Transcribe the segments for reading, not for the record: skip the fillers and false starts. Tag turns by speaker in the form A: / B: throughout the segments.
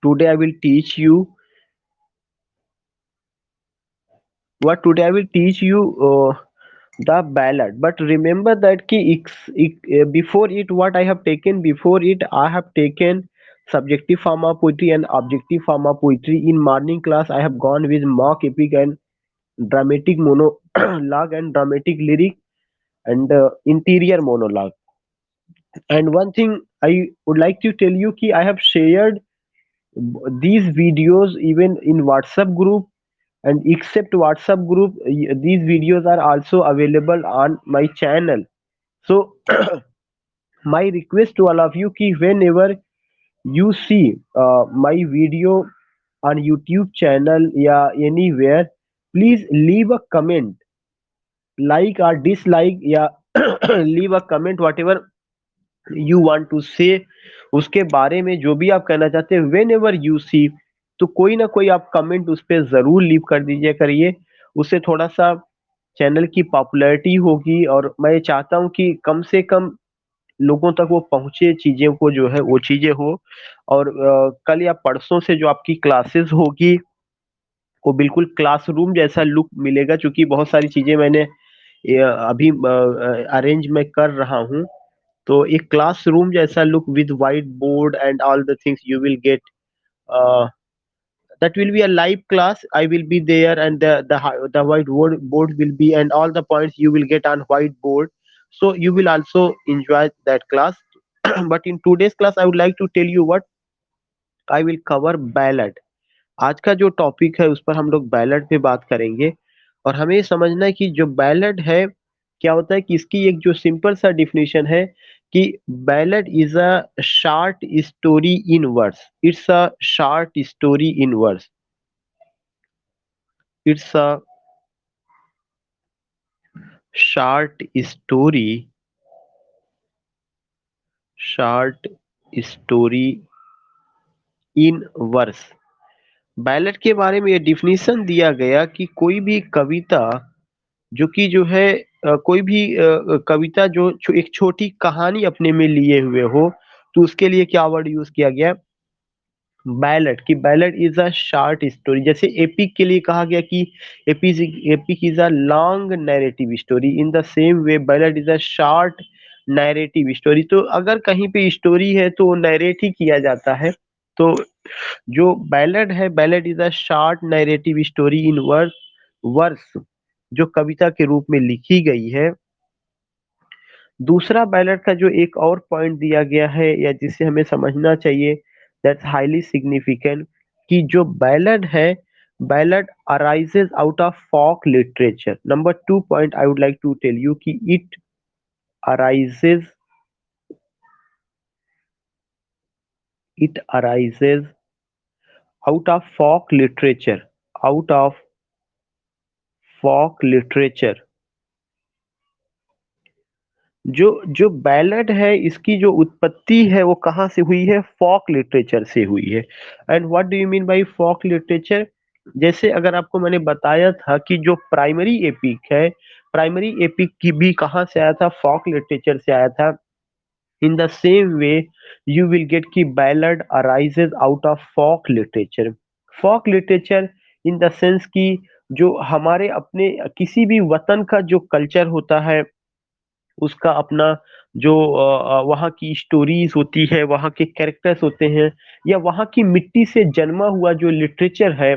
A: Today I will teach you today I will teach you the ballad. But remember that before it, what I have taken before it, I have taken subjective form of poetry and objective form of poetry. In morning class, I have gone with mock epic and dramatic monologue and dramatic lyric and interior monologue. And one thing I would like to tell you ki I have shared these videos even in WhatsApp group, and except WhatsApp group, these videos are also available on my channel. So my request to all of you ki whenever you see my video on YouTube channel या anywhere, please leave a comment, like or dislike, या leave a comment whatever you want to say, उसके बारे में जो भी आप कहना चाहते हैं वेन एवर यू सी, तो कोई ना कोई आप कमेंट उस पर जरूर लीव कर दीजिए करिए। उससे थोड़ा सा चैनल की पॉपुलैरिटी होगी और मैं चाहता हूँ कि कम से कम लोगों तक वो पहुंचे, चीजें को जो है वो चीजें हो। और कल या परसों से जो आपकी क्लासेस होगी वो बिल्कुल क्लासरूम जैसा लुक मिलेगा, क्योंकि बहुत सारी चीजें मैंने अभी अरेंज मैं कर रहा हूँ। तो एक क्लासरूम जैसा look with white board and all the things you will gate, that will be a live class. I will be there, and the board will be, and all the points you will get on whiteboard, so you will also enjoy that class. But in today's class I would like to tell you what I will cover ballad. आज का जो topic है उस पर हम लोग ballot पे बात करेंगे। और हमें ये समझना है कि जो बैलेट है क्या होता है, कि इसकी एक जो सिंपल सा डिफिनेशन है कि ballad is a short story in verse. It's a short story in verse. It's a short story, short story in verse. Ballad के बारे में ये डिफिनेशन दिया गया कि कोई भी कविता जो कि जो है कोई भी कविता जो एक छोटी कहानी अपने में लिए हुए हो, तो उसके लिए क्या वर्ड यूज किया गया, बैलेट। कि ballad is a short story. जैसे एपिक के लिए कहा गया कि epic is a long narrative story, in the same way ballot is a short narrative story. तो अगर कहीं पे स्टोरी है तो नैरेट ही किया जाता है। तो जो बैलेट है, ballad is a short narrative story in verse. Verse जो कविता के रूप में लिखी गई है। दूसरा बैलेट का जो एक और पॉइंट दिया गया है या जिसे हमें समझना चाहिए, दैट्स हाईली सिग्निफिकेंट, कि जो बैलेट है, ballad arises out of folk literature. Number two point I would like to tell you कि arises it arises out of folk literature, out of folk literature. जो जो बैलेट है इसकी जो उत्पत्ति है वो कहाँ से हुई है, फोक लिटरेचर से हुई है। And what do you mean by folk literature? जैसे अगर आपको मैंने बताया था कि जो प्राइमरी एपिक है, प्राइमरी एपिक की भी कहाँ से आया था, फोक लिटरेचर से आया था। In the same way you will get कि ballad arises out of folk literature. Folk literature in the sense कि जो हमारे अपने किसी भी वतन का जो कल्चर होता है, उसका अपना जो वहाँ की स्टोरीज होती है, वहाँ के कैरेक्टर्स होते हैं, या वहाँ की मिट्टी से जन्मा हुआ जो लिटरेचर है,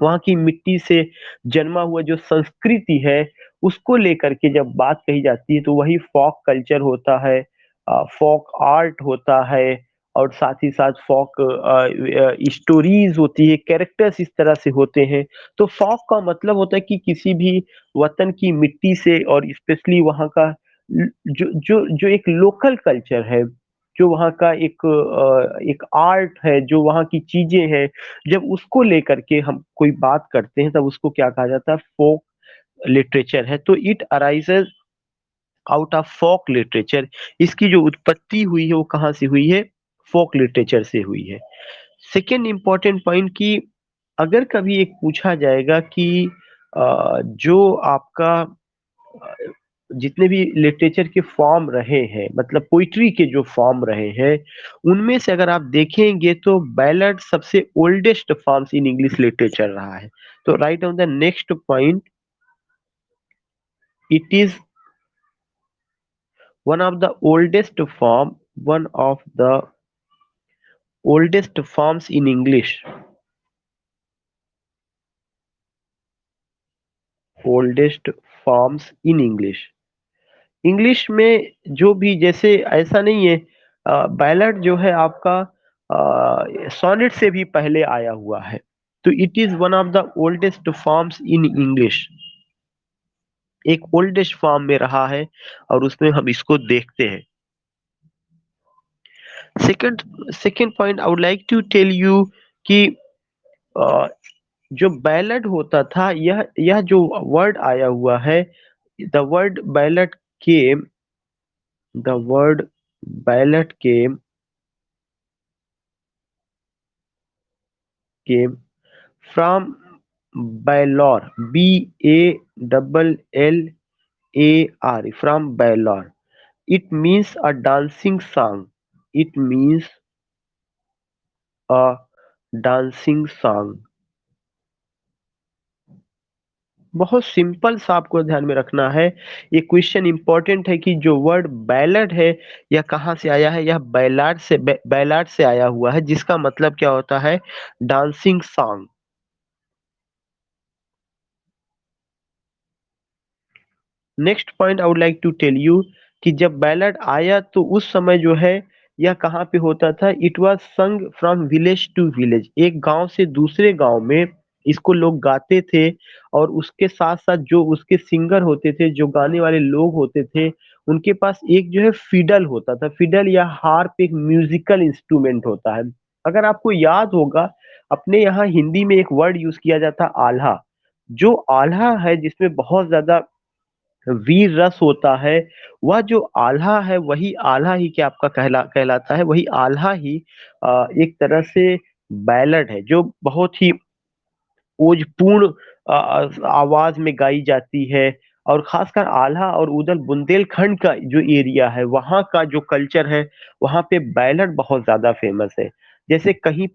A: वहाँ की मिट्टी से जन्मा हुआ जो संस्कृति है, उसको लेकर के जब बात कही जाती है तो वही फोक कल्चर होता है, फोक आर्ट होता है। और साथ ही साथ फोक स्टोरीज होती है, कैरेक्टर्स इस तरह से होते हैं। तो फोक का मतलब होता है कि किसी भी वतन की मिट्टी से, और स्पेशली वहाँ का जो जो जो एक लोकल कल्चर है, जो वहाँ का एक आर्ट है, जो वहाँ की चीजें हैं, जब उसको लेकर के हम कोई बात करते हैं तब उसको क्या कहा जाता है, फोक लिटरेचर है। तो it arises out of folk literature. इसकी जो उत्पत्ति हुई है वो कहाँ से हुई है, फोक लिटरेचर से हुई है। सेकेंड इंपॉर्टेंट पॉइंट कि अगर कभी एक पूछा जाएगा कि जो आपका जितने भी लिटरेचर के फॉर्म रहे हैं, मतलब पोइट्री के जो फॉर्म रहे हैं, उनमें से अगर आप देखेंगे तो बैलड सबसे oldest forms in English literature रहा है। तो right on the next point, it is one of the one of the oldest forms in English, oldest forms in English। English में जो भी, जैसे ऐसा नहीं है, बैलड जो है आपका सोनेट से भी पहले आया हुआ है। तो it is one of the oldest forms in English, एक ओल्डेस्ट फॉर्म में रहा है, और उसमें हम इसको देखते हैं। Second second point I would like to tell you कि अ, जो बैलेट होता था, यह जो वर्ड आया हुआ है, the word ballad came the word ballad came from ballare, BALLAR, from ballare. It means a dancing song, it means a dancing song. बहुत सिंपल सा आपको ध्यान में रखना है। ये क्वेश्चन इंपॉर्टेंट है कि जो वर्ड बैलड है, यह कहाँ से आया है। यह बैलाड से आया हुआ है, जिसका मतलब क्या होता है, dancing song. Next point I would like to tell you कि जब बैलड आया तो उस समय जो है, यह कहाँ पे होता था, इट वाज संग फ्रॉम विलेज टू विलेज, एक गांव से दूसरे गांव में इसको लोग गाते थे। और उसके साथ साथ जो उसके सिंगर होते थे, जो गाने वाले लोग होते थे, उनके पास एक जो है फिडल होता था। फिडल या हार्प एक म्यूजिकल इंस्ट्रूमेंट होता है। अगर आपको याद होगा, अपने यहाँ हिंदी में एक वर्ड यूज किया जाता है, आल्हा। जो आल्हा है, जिसमें बहुत ज्यादा वीर रस होता है, वह जो आल्हा है, वही आल्हा ही क्या आपका कहलाता है, वही आल्हा ही एक तरह से बैलड है, जो बहुत ही ओजपूर्ण आवाज में गाई जाती है। और खासकर आल्हा और उदल बुंदेलखंड का जो एरिया है, वहाँ का जो कल्चर है, वहाँ पे बैलड बहुत ज्यादा फेमस है। जैसे कहीं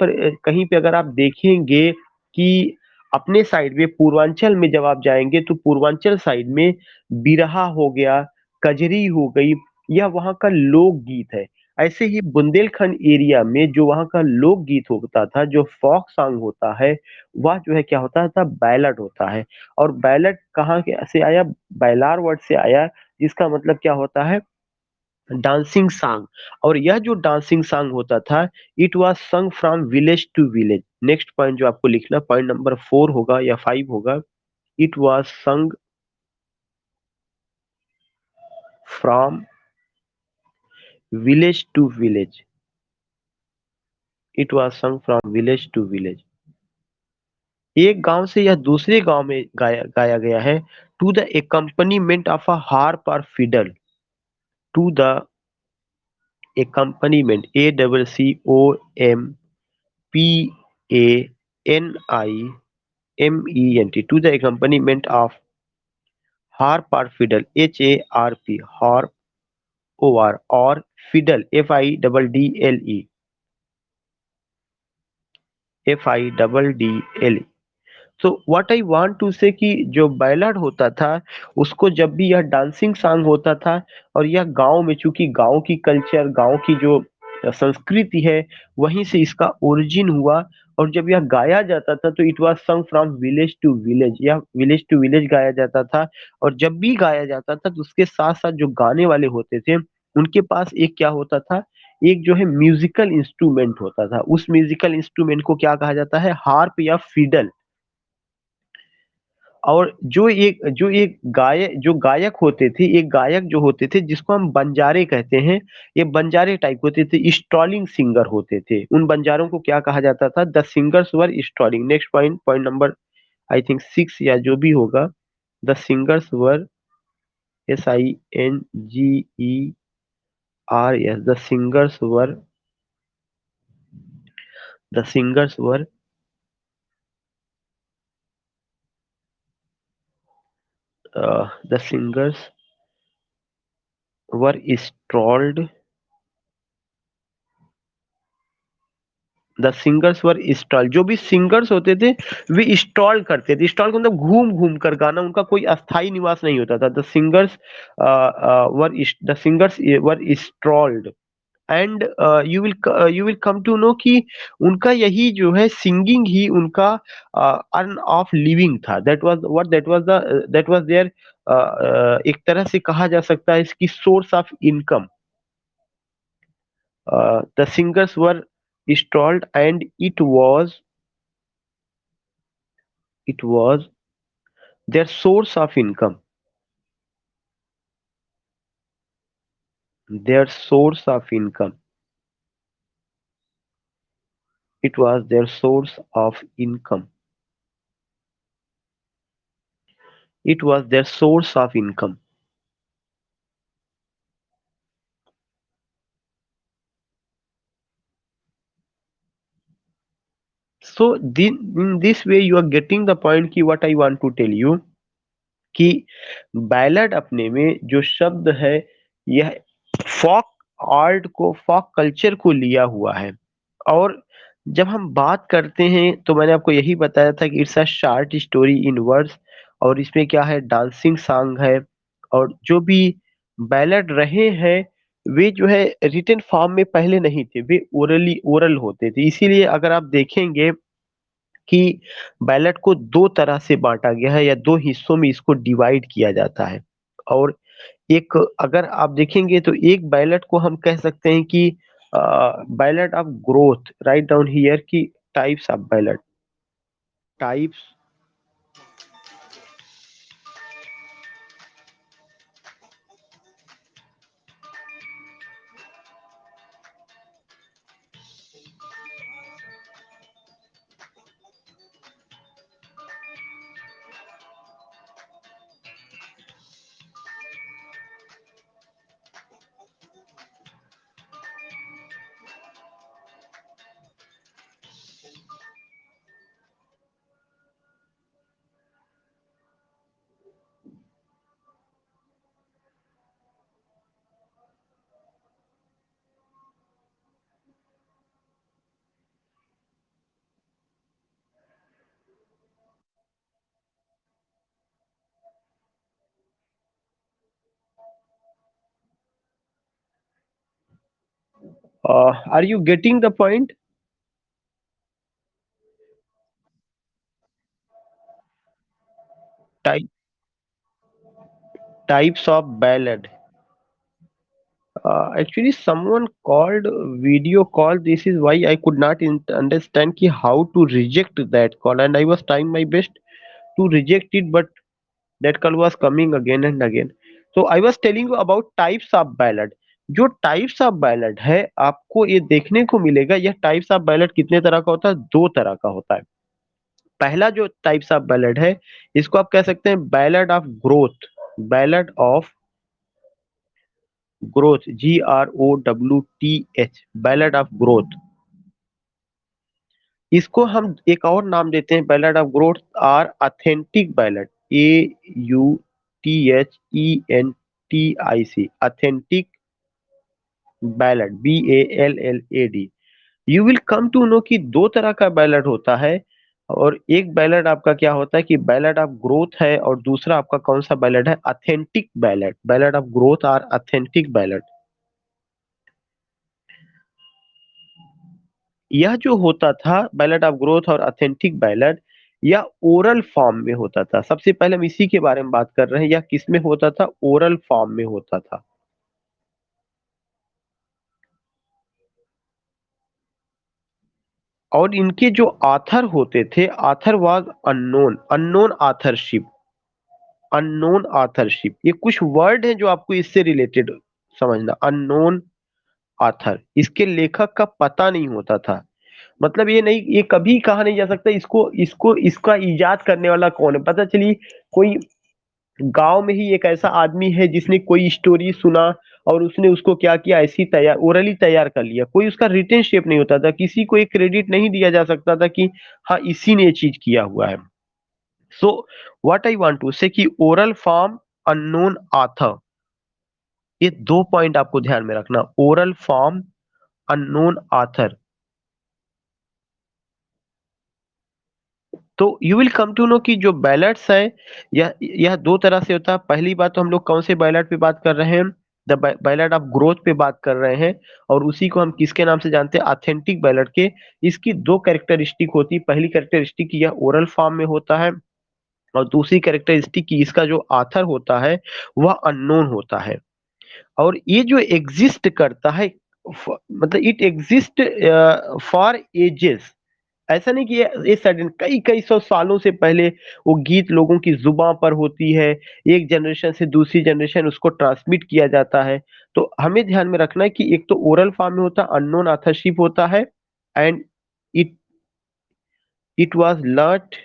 A: पे अगर आप देखेंगे कि अपने साइड में पूर्वांचल में जब आप जाएंगे, तो पूर्वांचल साइड में बिरहा हो गया, कजरी हो गई, यह वहाँ का लोकगीत है। ऐसे ही बुंदेलखंड एरिया में जो वहाँ का लोकगीत होता था, जो फोक सॉन्ग होता है, वह जो है क्या होता था, बैलड होता है। और बैलड कहाँ से आया, बैलार वर्ड से आया, जिसका मतलब क्या होता है, डांसिंग सॉन्ग। और यह जो डांसिंग सॉन्ग होता था, इट वाज सung from village to village. Next point जो आपको लिखना, पॉइंट नंबर 4 होगा या 5 होगा, it was sung from village to village, it was sung from village to village. एक गांव से यह दूसरे गांव में गाया गाया गया है, to the accompaniment of a harp और fiddle, to the accompaniment, ACCOMPANIMENT, to the accompaniment of harp or fiddle, HARP, harp or fiddle, FIDDLE। So what I want to say कि जो बैलाड होता था, उसको जब भी यह डांसिंग सॉन्ग होता था, और यह गांव में, चूंकि गांव की कल्चर, गांव की जो संस्कृति है, वहीं से इसका ओरिजिन हुआ। और जब यह गाया जाता था, तो इट वाज सung फ्रॉम विलेज टू विलेज, या विलेज टू विलेज गाया जाता था। और जब भी गाया जाता था, तो उसके साथ साथ जो गाने वाले होते थे, उनके पास एक क्या होता था, एक जो है म्यूजिकल इंस्ट्रूमेंट होता था। उस म्यूजिकल इंस्ट्रूमेंट को क्या कहा जाता है, हार्प या फिडल। और जो गायक होते थे, एक गायक जो होते थे, जिसको हम बंजारे कहते हैं, ये बंजारे टाइप होते थे, स्टॉलिंग सिंगर होते थे। उन बंजारों को क्या कहा जाता था, the singers were stalling. Next point, point number I think 6 या जो भी होगा, the singers were, SINGERS, the singers were the singers were installed, the singers were install, जो भी सिंगर्स होते थे वे इंस्टॉल करते थे। इंस्टॉल का मतलब घूम घूम कर गाना, उनका कोई अस्थाई निवास नहीं होता था। The singers were the singers were installed and you will come to know कि उनका यही जो है सिंगिंग ही उनका अर्न ऑफ लिविंग था। That was what that was there, एक तरह से कहा जा सकता है इसकी source of income. The singers were installed and it was their source of income, their source of income, it was their source of income, it was their source of income. So in this way you are getting the point कि what I want to tell you कि ballad अपने में जो शब्द है यह folk art को, फोक culture को लिया हुआ है। और जब हम बात करते हैं तो मैंने आपको यही बताया था कि it's a short story in words, और इसमें क्या है, डांसिंग सॉन्ग है। और जो भी बैलेड रहे हैं वे जो है रिटन फॉर्म में पहले नहीं थे, वे ओरल होते थे। इसीलिए अगर आप देखेंगे कि बैलेट को दो तरह से बांटा गया है या दो हिस्सों में इसको डिवाइड किया जाता है। और एक अगर आप देखेंगे तो एक बैलेट को हम कह सकते हैं कि ballad of growth, right down here की types of ballad, types are you getting the point? Types of ballad, actually someone called video call, this is why I could not understand ki how to reject that call, and I was trying my best to reject it, but that call was coming again and again. So I was telling you about types of ballad. जो types of ballot है आपको ये देखने को मिलेगा, यह types of ballot कितने तरह का होता है, दो तरह का होता है। पहला जो टाइप्स ऑफ बैलेट है इसको आप कह सकते हैं ballad of growth, ballad of growth, GROWTH, ballad of growth. इसको हम एक और नाम देते हैं ballad of growth or authentic ballad, AUTHENTIC, authentic ballad, BALLAD। You will come to know कि दो तरह का बैलेट होता है। और एक बैलेट आपका क्या होता है कि बैलेट ऑफ ग्रोथ है, और दूसरा आपका कौन सा बैलेट है, authentic ballot, ballad of growth और ऑथेंटिक बैलेट। यह जो होता था बैलेट ऑफ ग्रोथ और ऑथेंटिक बैलेट, यह ओरल फॉर्म में होता था। सबसे पहले हम इसी के बारे में बात कर रहे हैं, यह किस में होता था, ओरल फॉर्म में होता था। और इनके जो आथर होते थे, author was unknown, unknown authorship, unknown authorship, ये कुछ वर्ड हैं जो आपको इससे रिलेटेड समझना। अननोन आथर, इसके लेखक का पता नहीं होता था। मतलब ये नहीं, ये कभी कहा नहीं जा सकता इसको इसको इसका इजाद करने वाला कौन है। पता चली कोई गांव में ही एक ऐसा आदमी है जिसने कोई स्टोरी सुना और उसने उसको क्या किया, ऐसी तैयार ओरली तैयार कर लिया, कोई उसका रिटन शेप नहीं होता था, किसी को एक क्रेडिट नहीं दिया जा सकता था कि हाँ इसी ने ये चीज किया हुआ है। So what I want to say कि ओरल फॉर्म, अननोन आथर, ये 2 पॉइंट आपको ध्यान में रखना, ओरल फॉर्म, अननोन ऑथर। तो you will come to know कि जो बैलेट्स है यह दो तरह से होता है। पहली बात तो हम लोग कौन से बैलेट पे बात कर रहे हैं, द बैलेट ऑफ ग्रोथ पे बात कर रहे हैं, और उसी को हम किसके नाम से जानते हैं, ऑथेंटिक बैलेट के। इसकी दो कैरेक्टरिस्टिक होती है, पहली कैरेक्टरिस्टिक यह ओरल फॉर्म में होता है, और दूसरी कैरेक्टरिस्टिक की इसका जो आथर होता है वह अननोन होता है। और ये जो एग्जिस्ट करता है, मतलब इट एग्जिस्ट फॉर एजेस। ऐसा नहीं कि ये सडन कई कई सौ सालों से पहले वो गीत लोगों की जुबान पर होती है, एक जनरेशन से दूसरी जनरेशन उसको ट्रांसमिट किया जाता है। तो हमें ध्यान में रखना है कि एक तो ओरल फॉर्म में होता है, अननोन ऑथरशिप होता है, and it it was learnt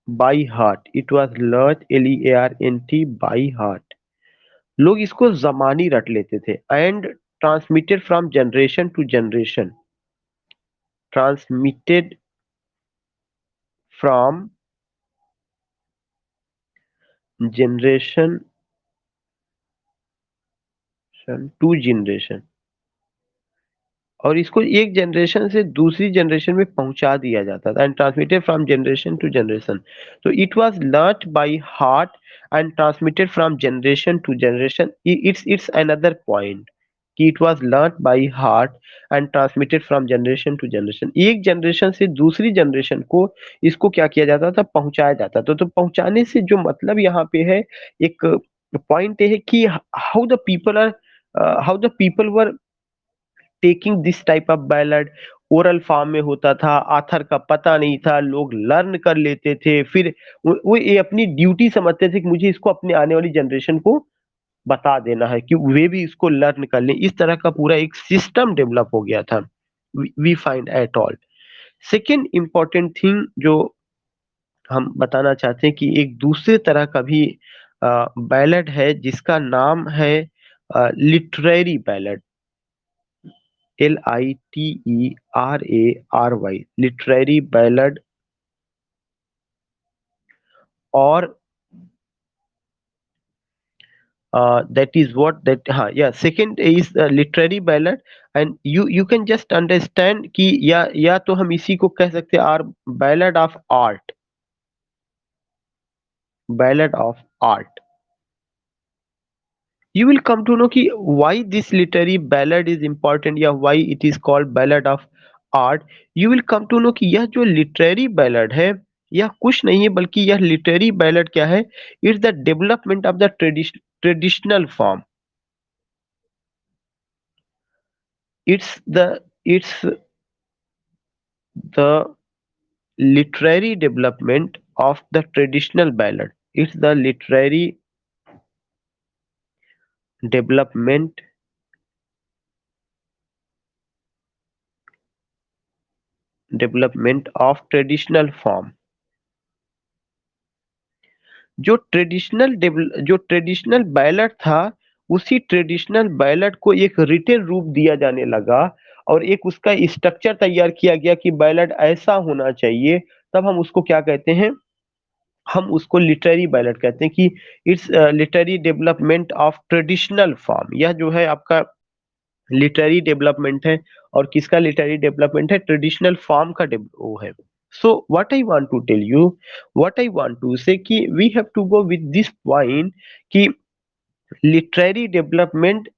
A: by heart, it was learnt LEARNT by heart. लोग इसको जमानी रट लेते थे। And transmitted from generation to generation, transmitted from generation to generation, और इसको एक जनरेशन से दूसरी जनरेशन में पहुंचा दिया जाता था, and transmitted from generation to generation. तो it was learnt by heart and transmitted from generation to generation. It's another point कि it was learn by heart and transmitted from generation to generation. एक generation से दूसरी generation को इसको क्या किया जाता था, पहुंचाया जाता था। तो पहुंचाने से जो मतलब यहाँ पे है, एक पॉइंट है कि how the people are, how the people were taking this type of ballad. Oral form में होता था, आथर का पता नहीं था, लोग लर्न कर लेते थे, फिर वो ये अपनी ड्यूटी समझते थे कि मुझे इसको अपने आने वाली जनरेशन को बता देना है कि वे भी इसको लर्न कर लें। इस तरह का पूरा एक सिस्टम डेवलप हो गया था, we find at all. Second important thing जो हम बताना चाहते हैं कि एक दूसरे तरह का भी बैलेट है जिसका नाम है literary ballot, LITERARY, literary ballot. और that is what that, हाँ, yeah, second is literary ballad। and you can just understand कि या तो हम इसी को कह सकते हैं or ballad of art, ballad of art. you will come to know कि why this literary ballad is important, या why it is called ballad of art। you will come to know कि यह जो literary ballad है यह कुछ नहीं है, बल्कि यह literary ballad क्या है, it's the development of the traditional form। it's the literary development of the traditional ballad, it's the literary development of traditional form। जो ट्रेडिशनल बैलेट था, उसी ट्रेडिशनल बैलेट को एक रिटन रूप दिया जाने लगा, और एक उसका स्ट्रक्चर तैयार किया गया कि बैलेट ऐसा होना चाहिए। तब हम उसको क्या कहते हैं, हम उसको लिटरेरी बैलेट कहते हैं कि it's literary development of traditional form. यह जो है आपका लिटरेरी डेवलपमेंट है, और किसका लिटरेरी डेवलपमेंट है, ट्रेडिशनल फॉर्म का वो है। So what I want to tell you, what I want to say कि we have to go with this point कि लिटरेरी डेवलपमेंट,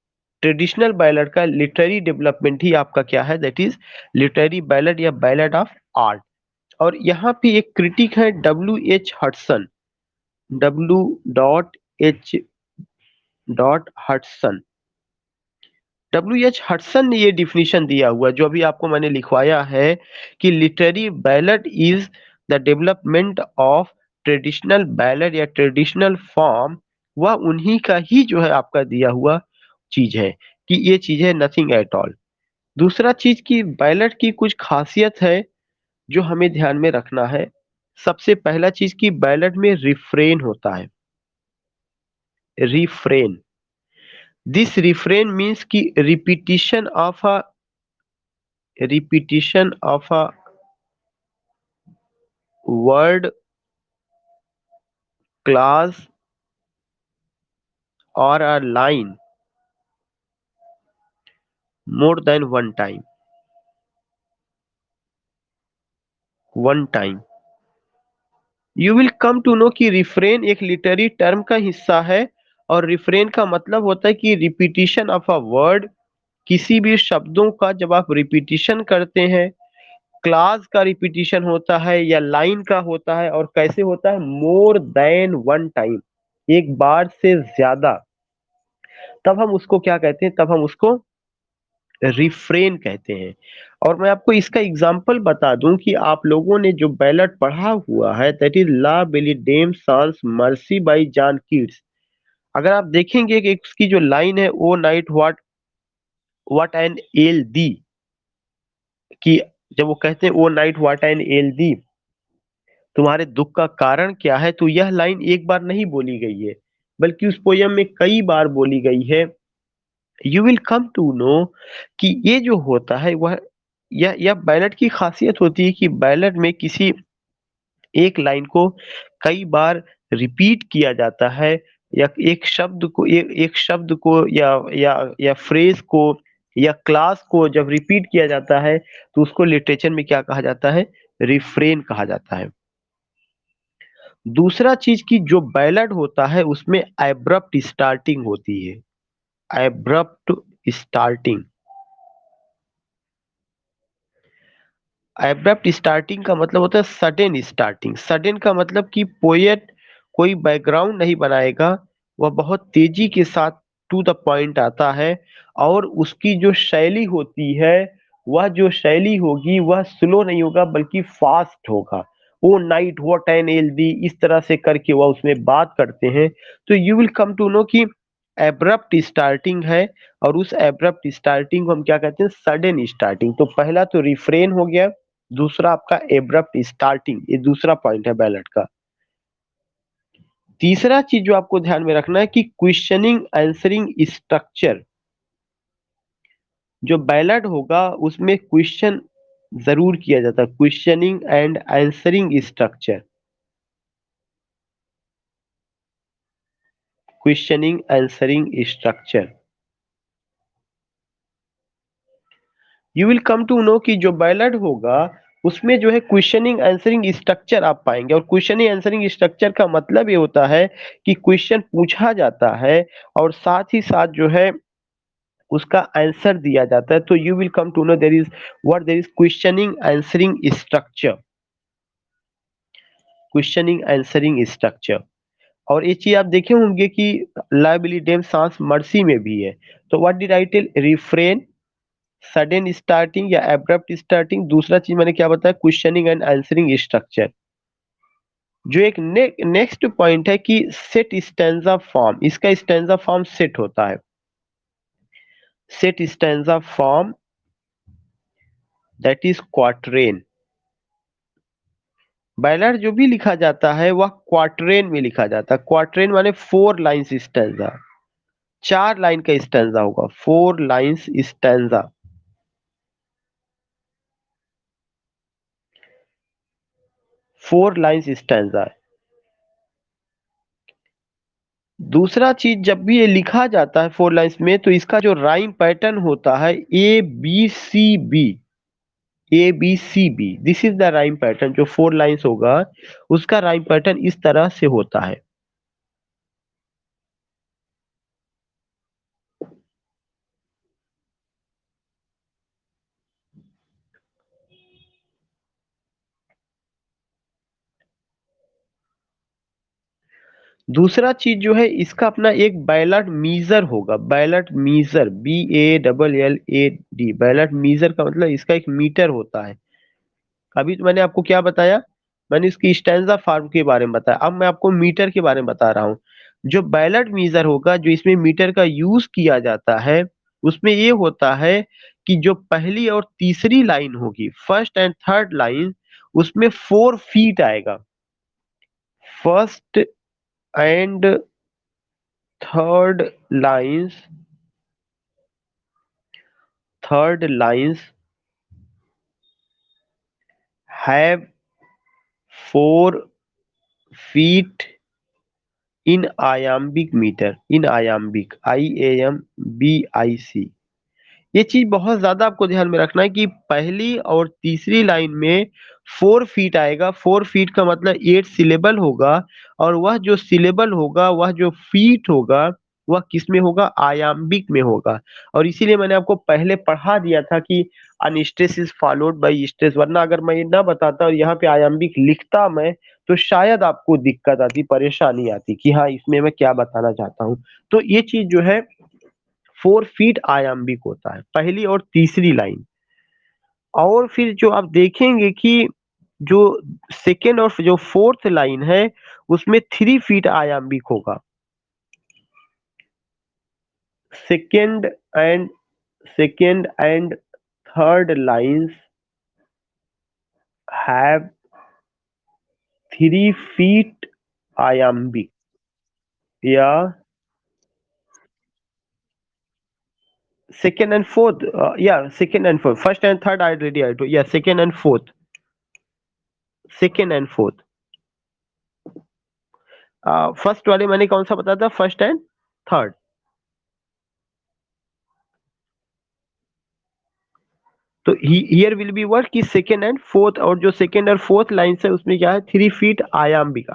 A: ट्रेडिशनल बैलेट का लिटरेरी डेवलपमेंट ही आपका क्या है, दैट इज लिटरेरी बैलेट या बैलेट ऑफ आर्ट। और यहाँ पे एक क्रिटिक है WH हडसन, W.H.हडसन। WH हडसन ने ये डिफिनीशन दिया हुआ जो अभी आपको मैंने लिखवाया है कि literary ballot is the development of traditional ballot या ट्रेडिशनल फॉर्म। वह उन्हीं का ही जो है आपका दिया हुआ चीज है, कि ये चीज है नथिंग एट ऑल। दूसरा चीज की बैलेट की कुछ खासियत है जो हमें ध्यान में रखना है। सबसे पहला चीज की बैलेट में रिफ्रेन होता है, रिफ्रेन। दिस रिफ्रेन मीन्स की repetition of a word, clause और a line more than one time. You will come to know कि रिफ्रेन एक लिटरेरी टर्म का हिस्सा है, और रिफ्रेन का मतलब होता है कि रिपीटिशन ऑफ अ वर्ड, किसी भी शब्दों का जब आप रिपीटिशन करते हैं, क्लास का रिपीटिशन होता है या लाइन का होता है, और कैसे होता है, मोर देन वन टाइम, एक बार से ज्यादा, तब हम उसको क्या कहते हैं, तब हम उसको रिफ्रेन कहते हैं। और मैं आपको इसका एग्जांपल बता दूं कि आप लोगों ने जो बैलेट पढ़ा हुआ है, दैट इज ला बेलिडेम सांस मर्सी बाई जॉन कीट्स। अगर आप देखेंगे कि इसकी जो लाइन है, ओ नाइट व्हाट एन एल दी, कि जब वो कहते हैं ओ नाइट व्हाट एन एल दी, तुम्हारे दुख का कारण क्या है, तो यह लाइन एक बार नहीं बोली गई है, बल्कि उस पोयम में कई बार बोली गई है। You will come to know कि ये जो होता है वह, यह बैलेट की खासियत होती है कि बैलेट में किसी एक लाइन को कई बार रिपीट किया जाता है, या एक शब्द को या फ्रेज को या क्लास को जब रिपीट किया जाता है, तो उसको लिटरेचर में क्या कहा जाता है, रिफ्रेन कहा जाता है। दूसरा चीज की जो बैलेट होता है उसमें एब्रप्ट स्टार्टिंग होती है। एब्रप्ट स्टार्टिंग, एब्रप्ट स्टार्टिंग का मतलब होता है सडन स्टार्टिंग। सडन का मतलब कि पोएट कोई बैकग्राउंड नहीं बनाएगा, वह बहुत तेजी के साथ टू द पॉइंट आता है, और उसकी जो शैली होती है, वह जो शैली होगी वह स्लो नहीं होगा बल्कि फास्ट होगा। ओ नाइट व्हाट एन एल दी, इस तरह से करके वह उसमें बात करते हैं। तो you will come to know कि एब्रप्ट स्टार्टिंग है, और उस एब्रप्ट स्टार्टिंग को हम क्या कहते हैं, सडन स्टार्टिंग। तो पहला तो रिफ्रेन हो गया, दूसरा आपका एब्रप्ट स्टार्टिंग, ये दूसरा पॉइंट है बैलेट का। तीसरा चीज जो आपको ध्यान में रखना है कि क्वेश्चनिंग आंसरिंग स्ट्रक्चर, जो बैलेट होगा उसमें क्वेश्चन जरूर किया जाता है, questioning and answering structure, questioning answering structure. You will come to know कि जो बैलेट होगा उसमें जो है क्वेश्चनिंग आंसरिंग स्ट्रक्चर आप पाएंगे, और क्वेश्चनिंग आंसरिंग स्ट्रक्चर का मतलब ये होता है कि क्वेश्चन पूछा जाता है और साथ ही साथ जो है उसका आंसर दिया जाता है। तो you will come to know there is questioning answering structure, questioning answering structure. और ये चीज आप देखे होंगे कि लाइबिलिटी सांस मर्सी में भी है। तो what did I tell, refrain, sudden starting या एब्रप्ट स्टार्टिंग, दूसरा चीज मैंने क्या बताया, क्वेश्चनिंग एंड आंसरिंग स्ट्रक्चर। जो एक नेक्स्ट पॉइंट है कि सेट स्टैंजा फॉर्म, इसका स्टैंजा फॉर्म सेट होता है। Set stanza form that is quatrain. Ballad जो भी लिखा जाता है वह क्वार्टरेन में लिखा जाता है। क्वार्टरेन माने फोर लाइन्स स्टैंजा, चार लाइन का स्टैंजा होगा, four lines stanza, four lines stanza. दूसरा चीज, जब भी ये लिखा जाता है फोर लाइन्स में, तो इसका जो राइम पैटर्न होता है ABCB, ABCB, this is the rhyme pattern. जो फोर लाइन्स होगा उसका राइम पैटर्न इस तरह से होता है। दूसरा चीज जो है इसका अपना एक बैलट मीजर होगा, ballad measure, BALLAD, ballad measure का मतलब इसका एक मीटर होता है। अभी तो मैंने आपको क्या बताया, मैंने इसकी स्टैंजा फॉर्म के बारे में बताया, अब मैं आपको मीटर के बारे में बता रहा हूँ। जो बैलट मीजर होगा, जो इसमें मीटर का यूज किया जाता है, उसमें ये होता है कि जो पहली और तीसरी लाइन होगी, फर्स्ट एंड थर्ड लाइन, उसमें 4 फीट आएगा। First and third lines, third lines have 4 feet in iambic metre, in iambic, IAMBIC, ये चीज बहुत ज्यादा आपको ध्यान में रखना है कि पहली और तीसरी लाइन में 4 फीट आएगा। 4 फीट का मतलब 8 सिलेबल होगा, और वह जो सिलेबल होगा, वह जो फीट होगा, वह किस में होगा? आयाम्बिक में होगा। और इसीलिए मैंने आपको पहले पढ़ा दिया था कि unstress is followed by stress, वरना अगर मैं ये ना बताता और यहाँ पे आयाम्बिक लिखता मैं, तो शायद आपको दिक्कत आती, परेशानी आती कि हाँ इसमें मैं क्या बताना चाहता हूँ। तो ये चीज जो है 4 फीट आयाम्बिक होता है, पहली और तीसरी लाइन। और फिर जो आप देखेंगे कि जो सेकेंड और जो फोर्थ लाइन है, उसमें 3 फीट आयाम्बिक होगा। Second and second and third lines have 3 feet iambic, या second and fourth, yeah, second and fourth, first and third I already I told, yeah, second and fourth, second and fourth। First वाले मैंने कौन सा बताया था? First and third. तो here will be word की second and fourth, और जो सेकेंड और फोर्थ लाइन है उसमें क्या है? 3 feet आयाम्बिक,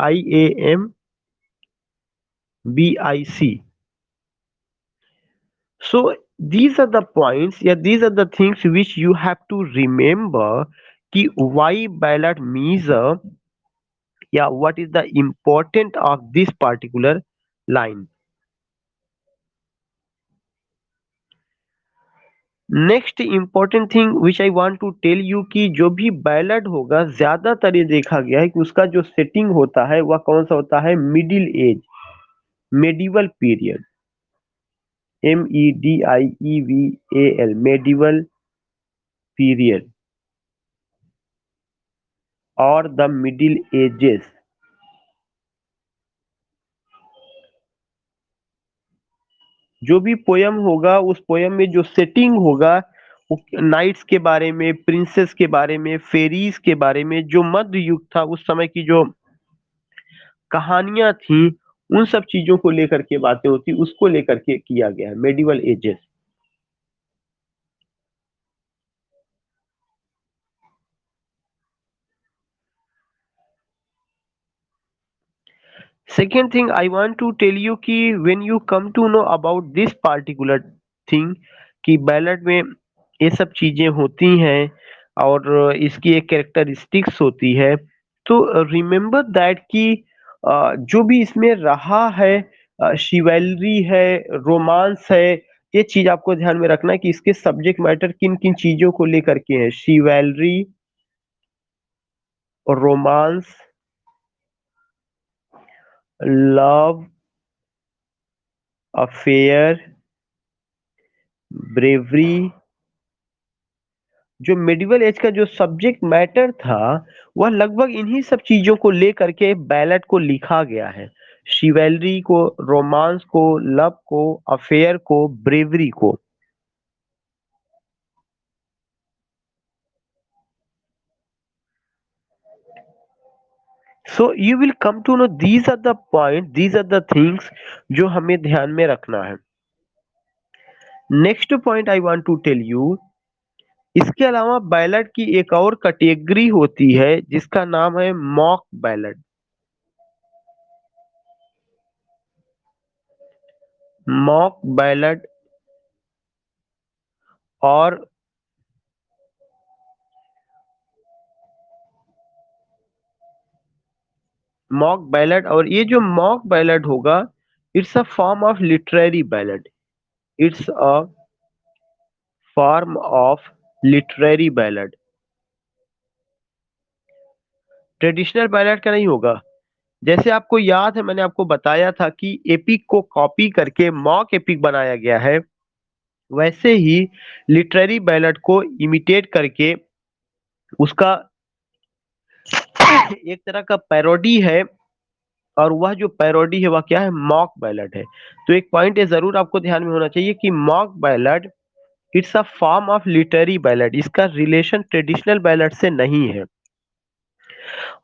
A: IAMBIC। So these are the points, yeah, these are the things which you have to remember कि why ballot measure, yeah, what is the important of this particular line। Next important thing which I want to tell you कि जो भी ballad होगा, ज्यादातर ये देखा गया है कि उसका जो सेटिंग होता है वह कौन सा होता है? Middle age, medieval period, MEDIEVAL, medieval period और द मिडिल एजेस। जो भी पोयम होगा, उस पोयम में जो सेटिंग होगा, नाइट्स के बारे में, प्रिंसेस के बारे में, फेरीज के बारे में, जो मध्य युग था उस समय की जो कहानियां थी, उन सब चीजों को लेकर के बातें होती, उसको लेकर के किया गया है medieval ages. Second thing I want to tell you कि when you come to know about this particular thing, कि बैलेट में ये सब चीजें होती हैं और इसकी एक कैरेक्टरिस्टिक्स होती है, तो रिमेम्बर दैट कि जो भी इसमें रहा है, शिवेलरी है, रोमांस है, ये चीज आपको ध्यान में रखना है कि इसके सब्जेक्ट मैटर किन किन चीजों को लेकर के हैं। शिवेलरी, रोमांस, लव, अफेयर, ब्रेवरी। जो मिडिवल एज का जो सब्जेक्ट मैटर था, वह लगभग इन्हीं सब चीजों को लेकर के बैलेट को लिखा गया है। शिवेलरी को, रोमांस को, लव को, अफेयर को, ब्रेवरी को। So you will come to know these are the point, these are the things जो हमें ध्यान में रखना है। Next point I want to tell you, इसके अलावा बैलेट की एक और कैटेगरी होती है जिसका नाम है मॉक बैलेट। मॉक बैलेट और मॉक बैलेट, और ये जो मॉक बैलेट होगा, it's a form of literary ballot. It's a form of literary ballot. Traditional ballad का नहीं होगा। जैसे आपको याद है, मैंने आपको बताया था कि एपिक को कॉपी करके मॉक एपिक बनाया गया है, वैसे ही लिटरेरी बैलेट को इमिटेट करके उसका एक तरह का पैरोडी है, और वह जो पैरोडी है वह क्या है? मॉक बैलेट है। तो एक पॉइंट ये जरूर आपको ध्यान में होना चाहिए कि mock ballot it's a form of literary ballot, इसका रिलेशन ट्रेडिशनल बैलेट से नहीं है।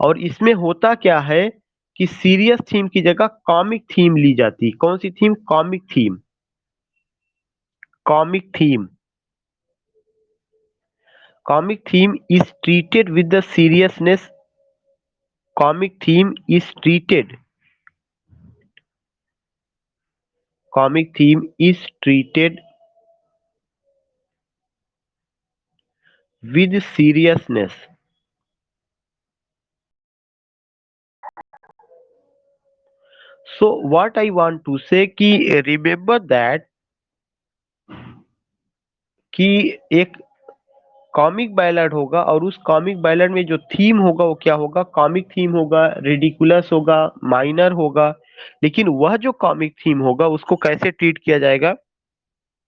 A: और इसमें होता क्या है कि सीरियस थीम की जगह कॉमिक थीम ली जाती। कौन सी theme? Comic theme. Comic theme. comic theme is treated with the seriousness comic theme is treated comic theme is treated with seriousness. So what I want to say कि remember that कि एक comic ballad होगा और उस comic ballad में जो theme होगा वो क्या होगा, कॉमिक थीम होगा, रिडिकुलस होगा, माइनर होगा। लेकिन वह जो कॉमिक थीम होगा उसको कैसे ट्रीट किया जाएगा,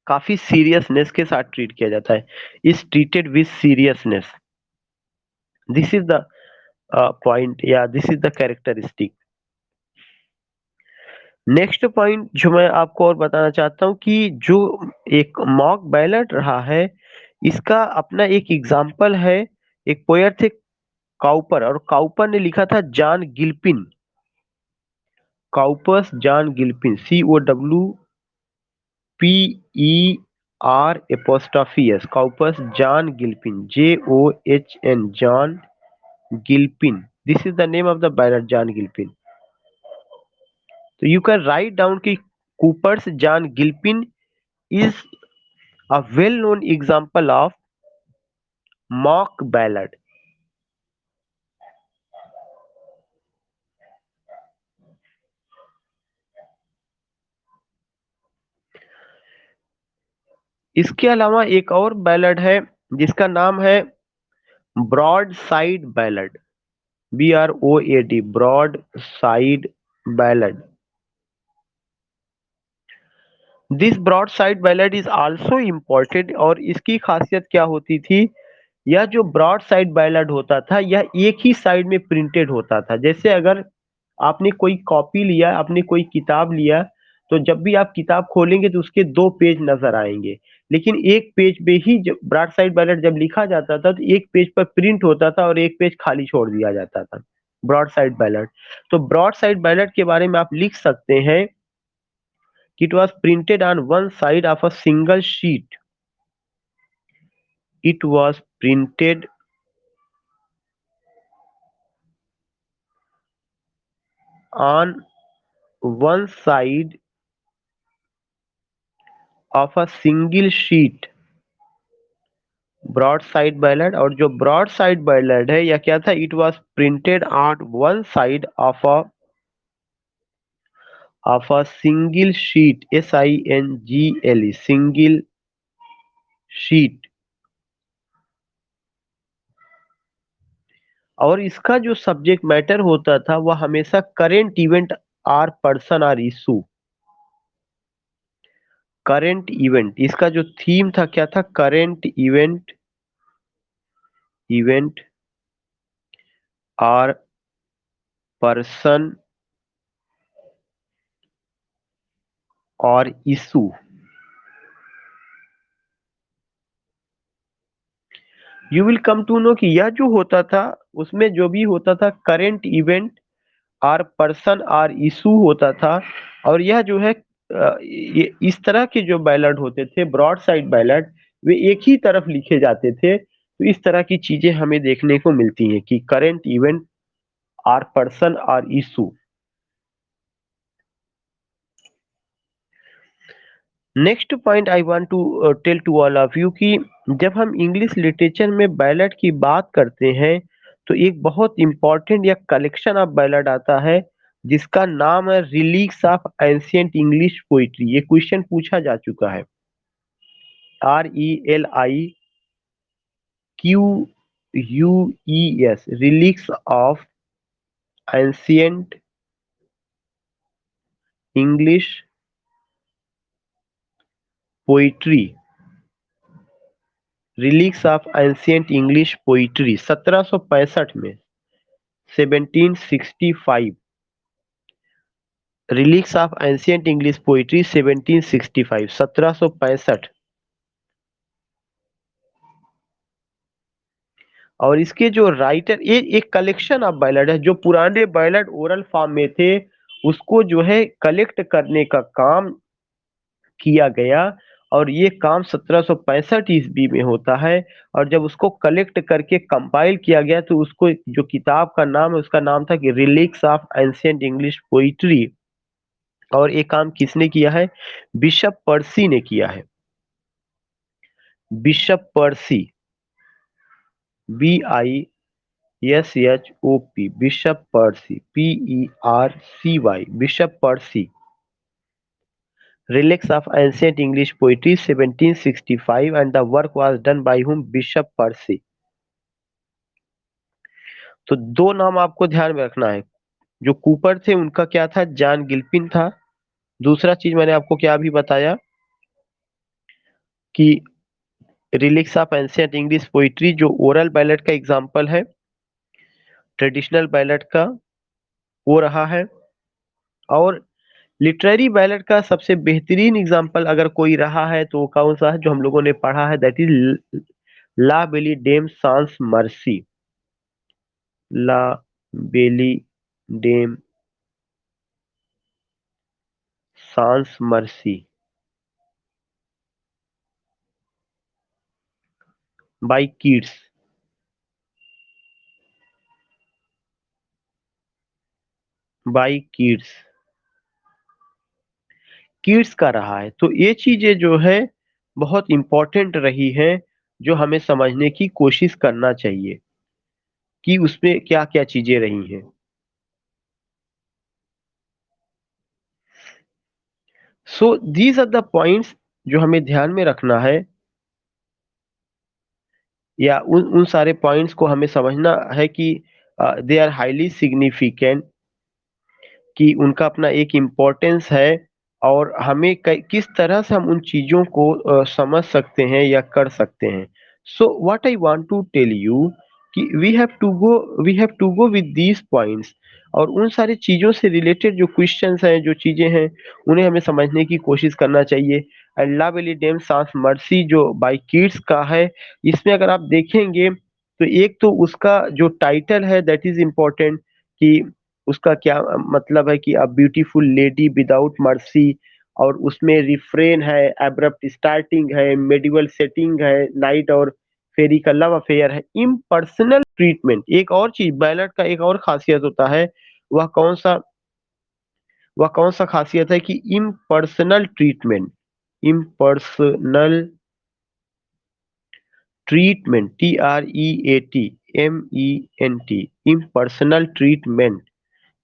A: काफी सीरियसनेस के साथ ट्रीट किया जाता है, is treated with seriousness. This is the point या this is the characteristic. Next point जो मैं आपको और बताना चाहता हूँ कि जो एक मॉक बैलट रहा है, इसका अपना एक एग्जाम्पल है। एक पोएट थे काउपर, और काउपर ने लिखा था John Gilpin, Cowper's John Gilpin, COWPER Cowper's John Gilpin, JOHN John Gilpin. This is the name of the ballad John Gilpin. तो यू कैन राइट डाउन कि Cowper's John Gilpin is a well known example of mock ballad. इसके अलावा एक और ballad है जिसका नाम है broadside ballad, BROAD, broadside ballad. This broadside ballad is also important, और इसकी खासियत क्या होती थी, यह जो ब्रॉड साइड बैलड होता था यह एक ही साइड में प्रिंटेड होता था। जैसे अगर आपने कोई कॉपी लिया, आपने कोई किताब लिया, तो जब भी आप किताब खोलेंगे तो उसके दो पेज नजर आएंगे, लेकिन एक पेज पे ही जब ब्रॉड साइड बैलट जब लिखा जाता था तो एक पेज पर प्रिंट होता था और एक पेज खाली छोड़ दिया जाता था, ब्रॉड साइड बैलट। तो ब्रॉड साइड बैलट के बारे में आप लिख सकते हैं कि it was printed on one side of a single sheet, इट वॉज प्रिंटेड on one side of a single sheet, broadside ballad. और जो ब्रॉड साइड बैलट है यह क्या था, it was printed on one side of a single sheet, SINGLE, single sheet. और इसका जो सब्जेक्ट मैटर होता था वह हमेशा current event or person or issue, current event. इसका जो थीम था क्या था, current event, event or person और issue. You will come to know कि यह जो होता था उसमें जो भी होता था current event or person or issue होता था। और यह जो है ये इस तरह के जो बैलड होते थे ब्रॉड साइड बैलड, वे एक ही तरफ लिखे जाते थे। तो इस तरह की चीजें हमें देखने को मिलती हैं कि current event or person or issue. Next point I want to tell to all of you कि जब हम इंग्लिश लिटरेचर में बैलड की बात करते हैं तो एक बहुत इंपॉर्टेंट या कलेक्शन ऑफ बैलड आता है जिसका नाम है reliques of ancient English poetry. ये क्वेश्चन पूछा जा चुका है। RELIQUES, reliques of ancient English poetry, reliques of ancient English poetry 1765 में, 1765, reliques of ancient English poetry 1765, 1765। और इसके जो राइटर, ये एक कलेक्शन ऑफ बैलड है, जो पुराने बैलड ओरल फॉर्म में थे उसको जो है कलेक्ट करने का काम किया गया। और ये काम 1765 ईस्वी में होता है। और जब उसको कलेक्ट करके कंपाइल किया गया तो उसको जो किताब का नाम है उसका नाम था कि relics of ancient English poetry. और ये काम किसने किया है? बिशप पर्सी ने किया है। Bishop pursed, BISHOP, bishop pursed, PERCY, bishop pursed. Relics of Ancient English Poetry 1765 and the work was done by whom? Bishop Percy। तो दो नाम आपको ध्यान में रखना है। जो कूपर थे उनका क्या था? जॉन गिल्पिन था। दूसरा चीज मैंने आपको क्या अभी बताया कि relics of ancient English poetry जो ओरल बैलेट का एग्जाम्पल है, ट्रेडिशनल बैलेट का वो रहा है। और लिटरेरी बैलेट का सबसे बेहतरीन एग्जाम्पल अगर कोई रहा है तो वो कौन सा है? जो हम लोगों ने पढ़ा है, that is La Belle Dame sans Merci. La Belle Dame sans Merci by Keats. By Keats, Keats का रहा है। तो ये चीजें जो है बहुत इंपॉर्टेंट रही हैं, जो हमें समझने की कोशिश करना चाहिए कि उसमें क्या क्या चीजें रही हैं। So these are the points जो हमें ध्यान में रखना है, या उन उन सारे पॉइंट्स को हमें समझना है कि दे आर हाईली सिग्निफिकेंट, कि उनका अपना एक इम्पोर्टेंस है। और हमें किस तरह से हम उन चीजों को समझ सकते हैं या कर सकते हैं। So what I want to tell you कि we have to go with these points. और उन सारी चीजों से रिलेटेड जो क्वेश्चंस हैं, जो चीजें हैं, उन्हें हमें समझने की कोशिश करना चाहिए। अल्लाह विली डेम सांस मर्सी जो बाय किड्स का है, इसमें अगर आप देखेंगे तो एक तो उसका जो टाइटल है दैट इज इम्पोर्टेंट, कि उसका क्या मतलब है कि a beautiful lady without mercy. और उसमें रिफ्रेन है, एब्रप्ट स्टार्टिंग है, मेडिवल सेटिंग है, नाइट और फेरी का लव अफेयर है, इम्पर्सनल ट्रीटमेंट। एक और चीज बैलेट का एक और खासियत होता है, वह कौन सा वह कौन सा खासियत है कि impersonal treatment. Impersonal treatment, TREATMENT, impersonal treatment.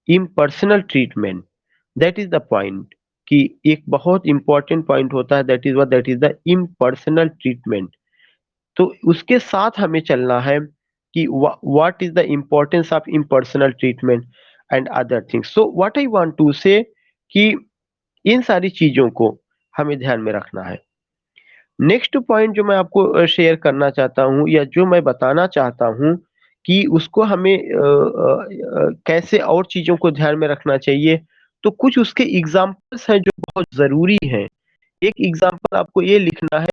A: Impersonal treatment, that is the point, कि एक बहुत इंपॉर्टेंट पॉइंट होता है, that is the impersonal treatment. तो उसके साथ हमें चलना है कि what is the importance of impersonal treatment and other things. So what I want to say कि इन सारी चीजों को हमें ध्यान में रखना है। नेक्स्ट पॉइंट जो मैं आपको शेयर करना चाहता हूँ, या जो मैं बताना चाहता हूँ कि उसको हमें कैसे और चीजों को ध्यान में रखना चाहिए, तो कुछ उसके एग्जाम्पल्स हैं जो बहुत जरूरी हैं। एक एग्जाम्पल आपको ये लिखना है।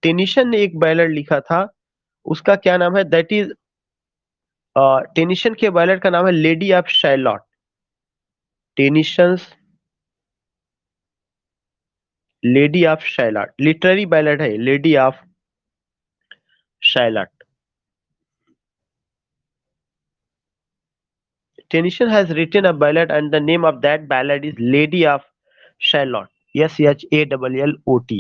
A: टेनिसन ने एक बैलड लिखा था, उसका क्या नाम है? दैट इज टेनिसन के बैलड का नाम है Lady of Shalott. Tennyson's Lady of Shalott, literary ballad है, Lady of Shalott. Tennyson has written a ballad and the name of that ballad is Lady of Shalott, SHALLOT।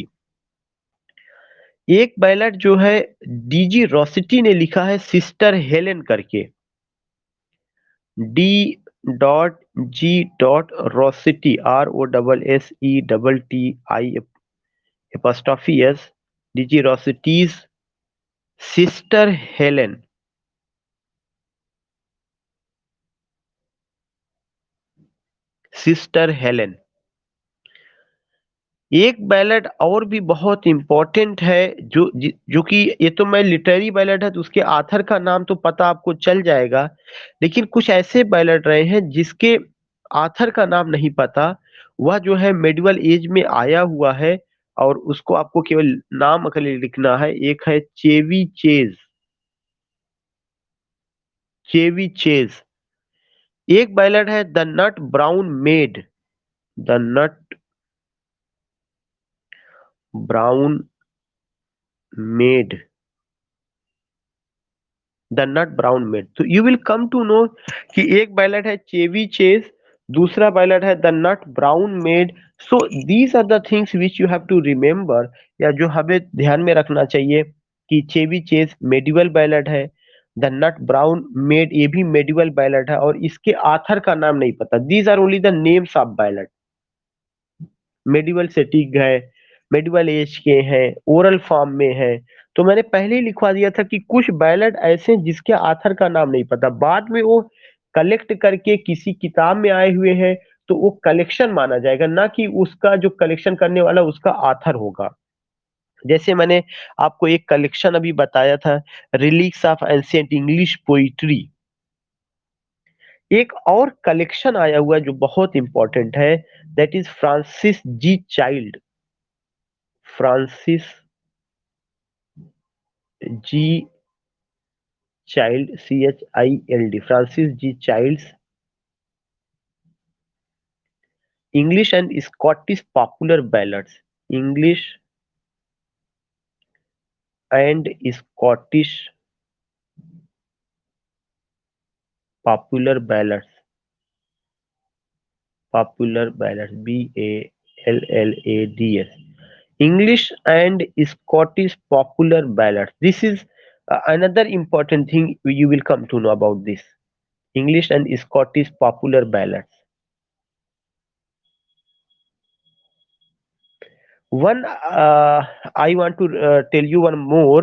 A: एक ballot जो है DG रॉसिटी ने लिखा है सिस्टर हेलेन करके। D.G. ROSSETTI DG Rossetti's sister Helen. Sister Helen एक ballad और भी बहुत इंपॉर्टेंट है, जो कि ये तो मैं लिटरेरी बैलेट है तो उसके आथर का नाम तो पता आपको चल जाएगा, लेकिन कुछ ऐसे बैलेट रहे हैं जिसके आथर का नाम नहीं पता। वह जो है मेडिवल एज में आया हुआ है, और उसको आपको केवल नाम खाली लिखना है। एक है चेवी चेज। Chevy Chase. एक बैलेट है the Nut Brown Maid. The Nut Brown Maid the Nut Brown Maid, तो you will come to know कि एक बैलेट है चेवी चेज, दूसरा बैलेट है the Nut Brown Maid. So these are the things which you have to remember, या जो हमें ध्यान में रखना चाहिए कि चेवी चेज मेडिवल बैलेट है, द नट ब्राउन मेड ये भी मेडिवल बैलेट है, और इसके आथर का नाम नहीं पता। These are only the names of ballad. Medieval सेटिक है, मेडिवल एज के हैं, ओरल फॉर्म में है। तो मैंने पहले ही लिखवा दिया था कि कुछ बैलेट ऐसे हैं जिसके आथर का नाम नहीं पता, बाद में वो कलेक्ट करके किसी किताब में आए हुए हैं, तो वो कलेक्शन माना जाएगा, ना कि उसका जो कलेक्शन करने वाला उसका आथर होगा। जैसे मैंने आपको एक कलेक्शन अभी बताया था, रिलीक्स ऑफ एंशिएंट इंग्लिश पोइट्री। एक और कलेक्शन आया हुआ है जो बहुत इंपॉर्टेंट है, that is Francis G Child. Francis G Child, CHILD, Francis G Child's English and Scottish popular ballads. English and Scottish popular ballads, popular ballads, BALLADS, English and Scottish popular ballads. This is another important thing you will come to know about this. English and Scottish popular ballads. One, I want to tell you one more.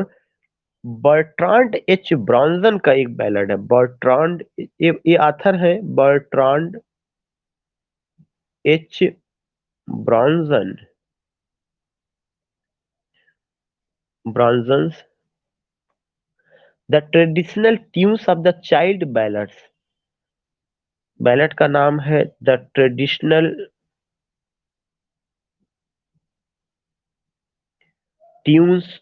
A: Bertrand H Bronson का एक ballad है। Bertrand, ये author है Bertrand H Bronson, Bronson's the traditional tunes of the Child ballads. Ballad का नाम है the traditional tunes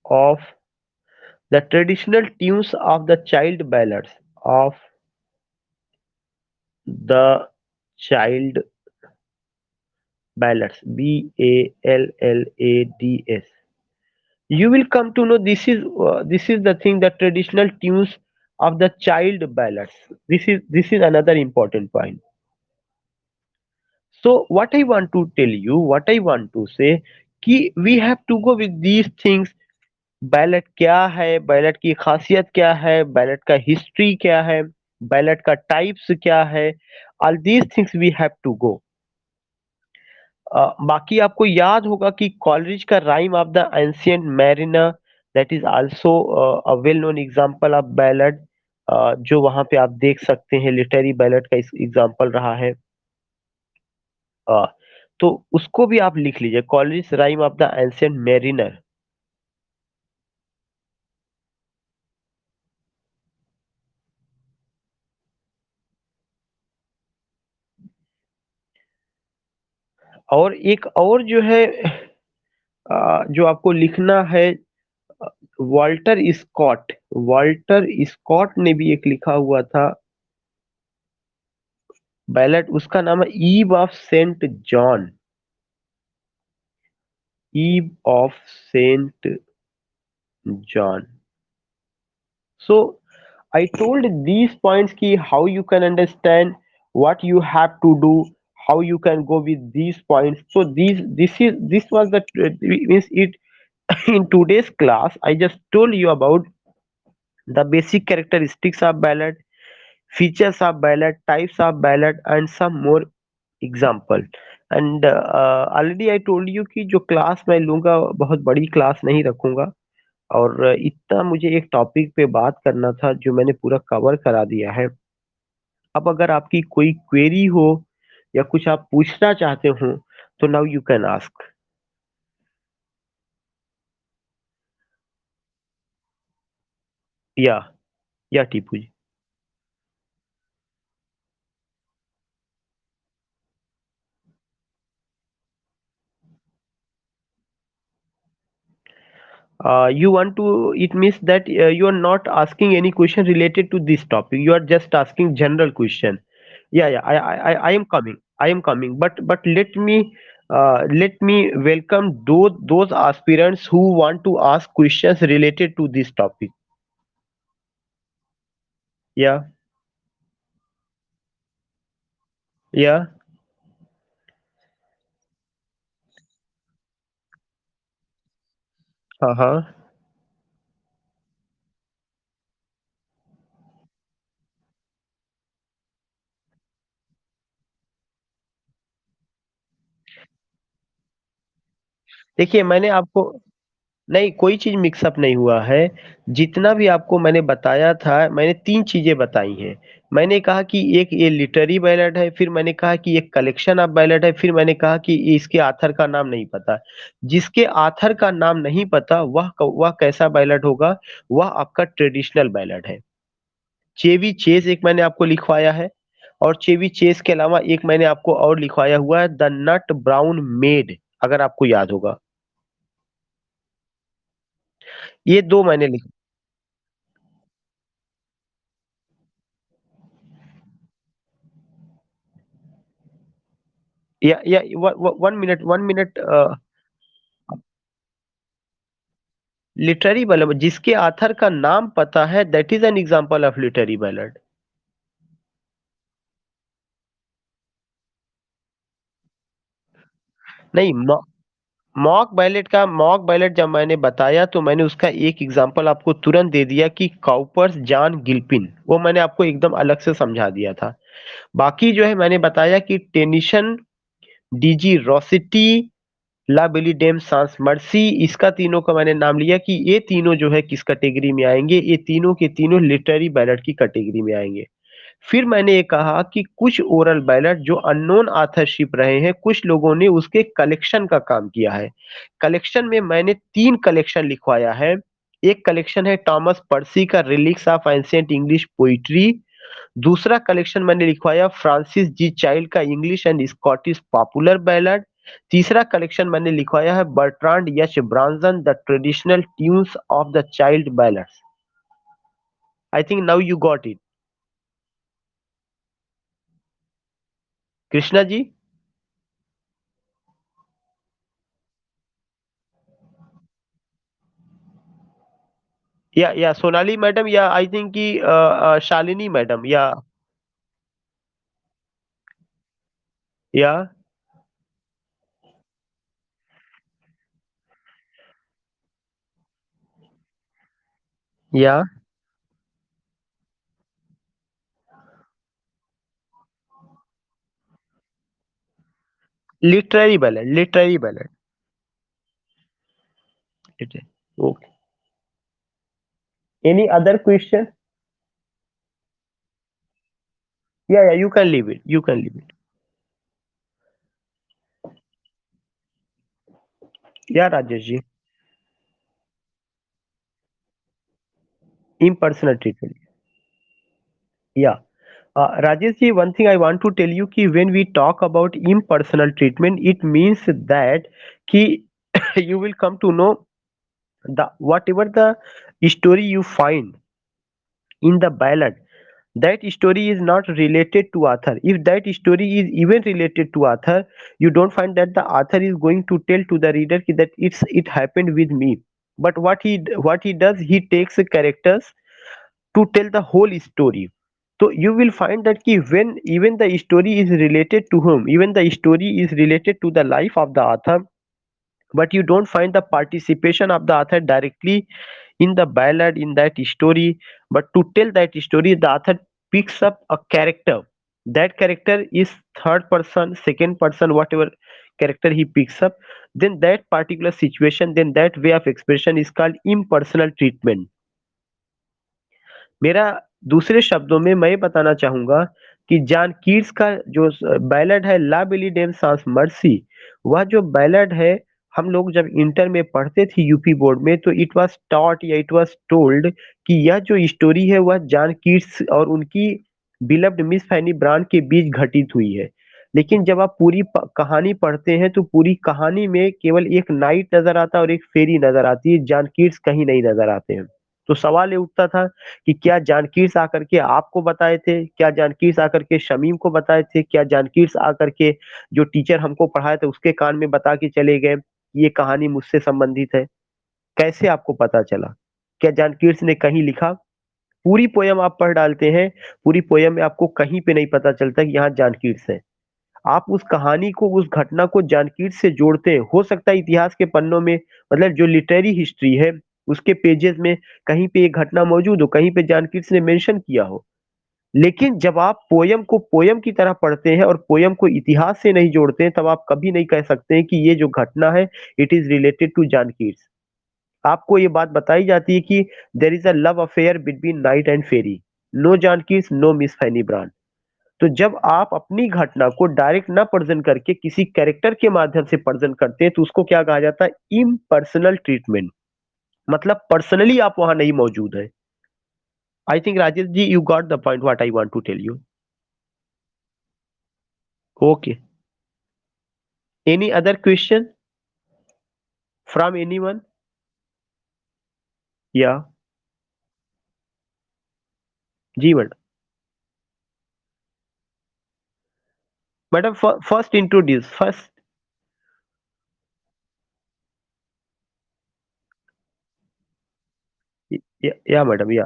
A: of the traditional tunes of the Child ballads of the Child ballads, BALLADS. You will come to know this is the thing, the traditional tunes of the child ballads. This is another important point. So what I want to tell you, what I want to say, कि we have to go with these things. Ballot क्या है, ballot की खासियत क्या है, ballot का history क्या है, बैलेट का टाइप्स क्या है, all these things we have to go. बाकी आपको याद होगा कि कॉलरिज का rime of the ancient mariner, that is also a well known example of ballad, जो वहां पे आप देख सकते हैं लिटरेरी बैलेड का एग्जांपल रहा है। अ, तो उसको भी आप लिख लीजिए, Coleridge rhyme of the ancient mariner. और एक और जो है, जो आपको लिखना है, वॉल्टर स्कॉट, वॉल्टर स्कॉट ने भी एक लिखा हुआ था बैलेट, उसका नाम है eve of Saint John, eve of Saint John. So I told these points ki how you can understand, what you have to do, how you can go with these points. So this was the means it in today's class. I just told you about the basic characteristics of ballad, features of ballad, types of ballad, and some more example. And already I told you कि जो class मैं लूंगा बहुत बड़ी class नहीं रखूंगा, और इतना मुझे एक टॉपिक पे बात करना था जो मैंने पूरा कवर करा दिया है। अब अगर आपकी कोई क्वेरी हो या कुछ आप पूछना चाहते हो, तो नाउ यू कैन आस्क। या या टीपू जी। You want to, it means that you are not asking any question related to this topic, you are just asking general question. Yeah, I am coming, I am coming, but let me Let me welcome those aspirants who want to ask questions related to this topic. Yeah, yeah, हाँ। देखिए, मैंने आपको नहीं, कोई चीज़ mix up नहीं हुआ है। जितना भी आपको मैंने बताया था, मैंने 3 चीज़ें बताई हैं। मैंने कहा कि एक ये लिटरेरी बैलेड है, फिर मैंने कहा कि एक कलेक्शन ऑफ बैलेड है, फिर मैंने कहा कि इसके ऑथर का नाम नहीं पता। जिसके ऑथर का नाम नहीं पता, वह कैसा बैलेड होगा? वह आपका ट्रेडिशनल बैलेड है। चेवी चेज़ एक मैंने आपको लिखवाया है, और चेवी चेज़ के अलावा एक मैंने आपको और लिखवाया हुआ है, द नट ब्राउन मेड, अगर आपको याद होगा। ये 2 मैंने लिख या 1 मिनट। लिटरेरी बैलेड जिसके ऑथर का नाम पता है, that is an example of literary ballad. नहीं, मॉक बैलेड जब मैंने बताया तो मैंने उसका एक एग्जांपल आपको तुरंत दे दिया कि काउपर्स जॉन गिल्पिन, वो मैंने आपको एकदम अलग से समझा दिया था। बाकी जो है मैंने बताया कि टेनिसन, डीजी रॉसिटी, ला बिली डेम सांस मर्सी, इसका तीनों का मैंने नाम लिया कि ये तीनों जो है किस कैटेगरी में आएंगे, ये तीनों के तीनों लिटरेरी बैलेट की कैटेगरी में आएंगे। फिर मैंने ये कहा कि कुछ ओरल बैलेट जो अननोन ऑथरशिप रहे हैं, कुछ लोगों ने उसके कलेक्शन का काम किया है। कलेक्शन में मैंने 3 कलेक्शन लिखवाया है। एक कलेक्शन है थॉमस पर्सी का reliques of ancient English poetry. दूसरा कलेक्शन मैंने लिखवाया फ्रांसिस जी चाइल्ड का English and Scottish popular ballad. तीसरा कलेक्शन मैंने लिखवाया है Bertrand H Branson the traditional tunes of the Child ballads. I think now you got it. Krishna ji. Yeah Sonali madam, या I think कि Shalini madam, yeah yeah literary ballad, literary ballad. Okay. Any other question? Yeah you can leave it, you can leave it. Yeah Rajesh ji. Impersonal treatment. Yeah. Rajesh ji, one thing I want to tell you कि when we talk about impersonal treatment, it means that कि you will come to know the whatever the story you find in the ballad, that story is not related to author. If that story is even related to author, you don't find that the author is going to tell to the reader कि that it happened with me. But what he does, he takes characters to tell the whole story. So you will find that ki when even the story is related to whom, even the story is related to the life of the author, but you don't find the participation of the author directly in the ballad, in that story. But to tell that story, the author picks up a character. That character is third person, second person, whatever character he picks up. Then that particular situation, then that way of expression is called impersonal treatment. मेरा दूसरे शब्दों में मैं ये बताना चाहूँगा कि John Keats का जो बैलेड है ला बिली डेम सांस मर्सी, वह जो बैलेड है, हम लोग जब इंटर में पढ़ते थे यूपी बोर्ड में, तो इट वाज टॉट या इट वाज टोल्ड कि यह जो स्टोरी है वह जॉन कीट्स और उनकी बिलव्ड मिस फैनी ब्रांड के बीच घटित हुई है। लेकिन जब आप पूरी कहानी पढ़ते हैं तो पूरी कहानी में केवल एक नाइट नजर आता है और एक फेरी नजर आती है, जॉन कीट्स कहीं नहीं नजर आते हैं। तो सवाल ये उठता था कि क्या जानकीर्स आकर के आपको बताए थे, क्या जानकीर्स आकर के शमीम को बताए थे, क्या जानकीर्स आकर के जो टीचर हमको पढ़ाए थे उसके कान में बता के चले गए ये कहानी मुझसे संबंधित है? कैसे आपको पता चला? क्या जानकीर्स ने कहीं लिखा? पूरी पोयम आप पढ़ डालते हैं, पूरी पोयम में आपको कहीं पे नहीं पता चलता कि यहाँ जानकीर्स है। आप उस कहानी को, उस घटना को जानकीर्स से जोड़ते हैं। हो सकता है इतिहास के पन्नों में, मतलब जो लिटरेरी हिस्ट्री है उसके पेजेस में कहीं पे ये घटना मौजूद हो, कहीं पे जानकीर्स ने मेंशन किया हो। लेकिन जब आप पोयम को पोयम की तरह पढ़ते हैं और पोयम को इतिहास से नहीं जोड़ते हैं, तब आप कभी नहीं कह सकते हैं कि ये जो घटना है it is related to John Keats. आपको ये बात बताई जाती है कि there is a love affair between knight and fairy, no John Keats no Miss Fanny Brawne. तो जब आप अपनी घटना को डायरेक्ट ना प्रेजेंट करके किसी कैरेक्टर के माध्यम से प्रेजेंट करते हैं तो उसको क्या कहा जाता है? Impersonal treatment. मतलब पर्सनली आप वहां नहीं मौजूद है। I think Rajesh ji you got the point what I want to tell you. Okay, any other question from anyone? Yeah जी madam. Madam first introduce first. Yeah madam yeah.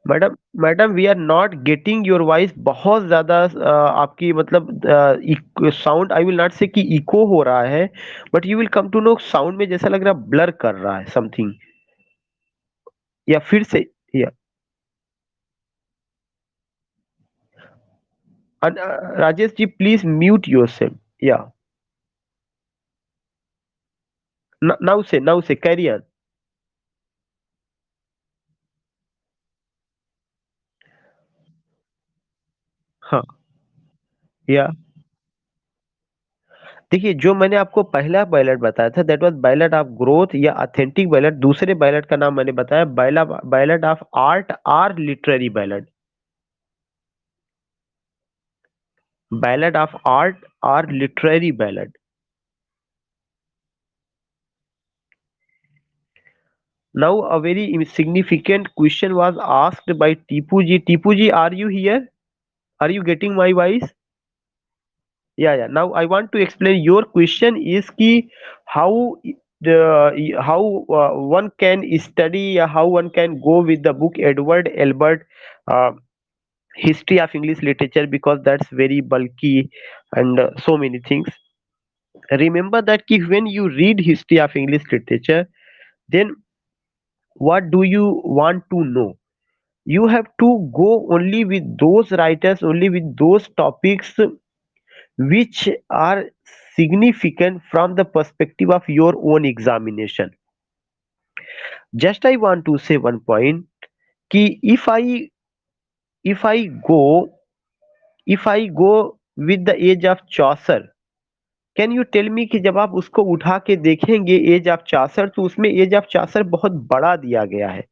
A: Madam madam we are not getting your voice, बहुत ज्यादा आपकी मतलब sound, I will not से कि eco हो रहा है, but you will come to know sound में जैसा लग रहा है ब्लर कर रहा है समथिंग। या फिर से। या राजेश जी प्लीज म्यूट योर सेल्फ। या नाउ से कैरी ऑन। हाँ। या देखिए, जो मैंने आपको पहला बैलेट बताया था that was ballad of growth या ऑथेंटिक बैलेट। दूसरे बैलेट का नाम मैंने बताया ballad of art or literary ballad. Ballad of art or literary ballad. Now a very significant question was asked by Tipu ji. Tipu ji, are you here? Are you getting my voice? Yeah, yeah. Now I want to explain. Your question is ki how one can study, how one can go with the book Edward Albert, uh, History of English Literature, because that's very bulky and so many things. Remember that ki when you read History of English Literature, then what do you want to know? You have to go only with those writers, only with those topics which are significant from the perspective of your own examination. Just I want to say one point कि if I go if I go with the age of Chaucer, can you tell me कि जब आप उसको उठा के देखेंगे as of Chaucer, तो उसमें एज ऑफ चासर बहुत बड़ा दिया गया है।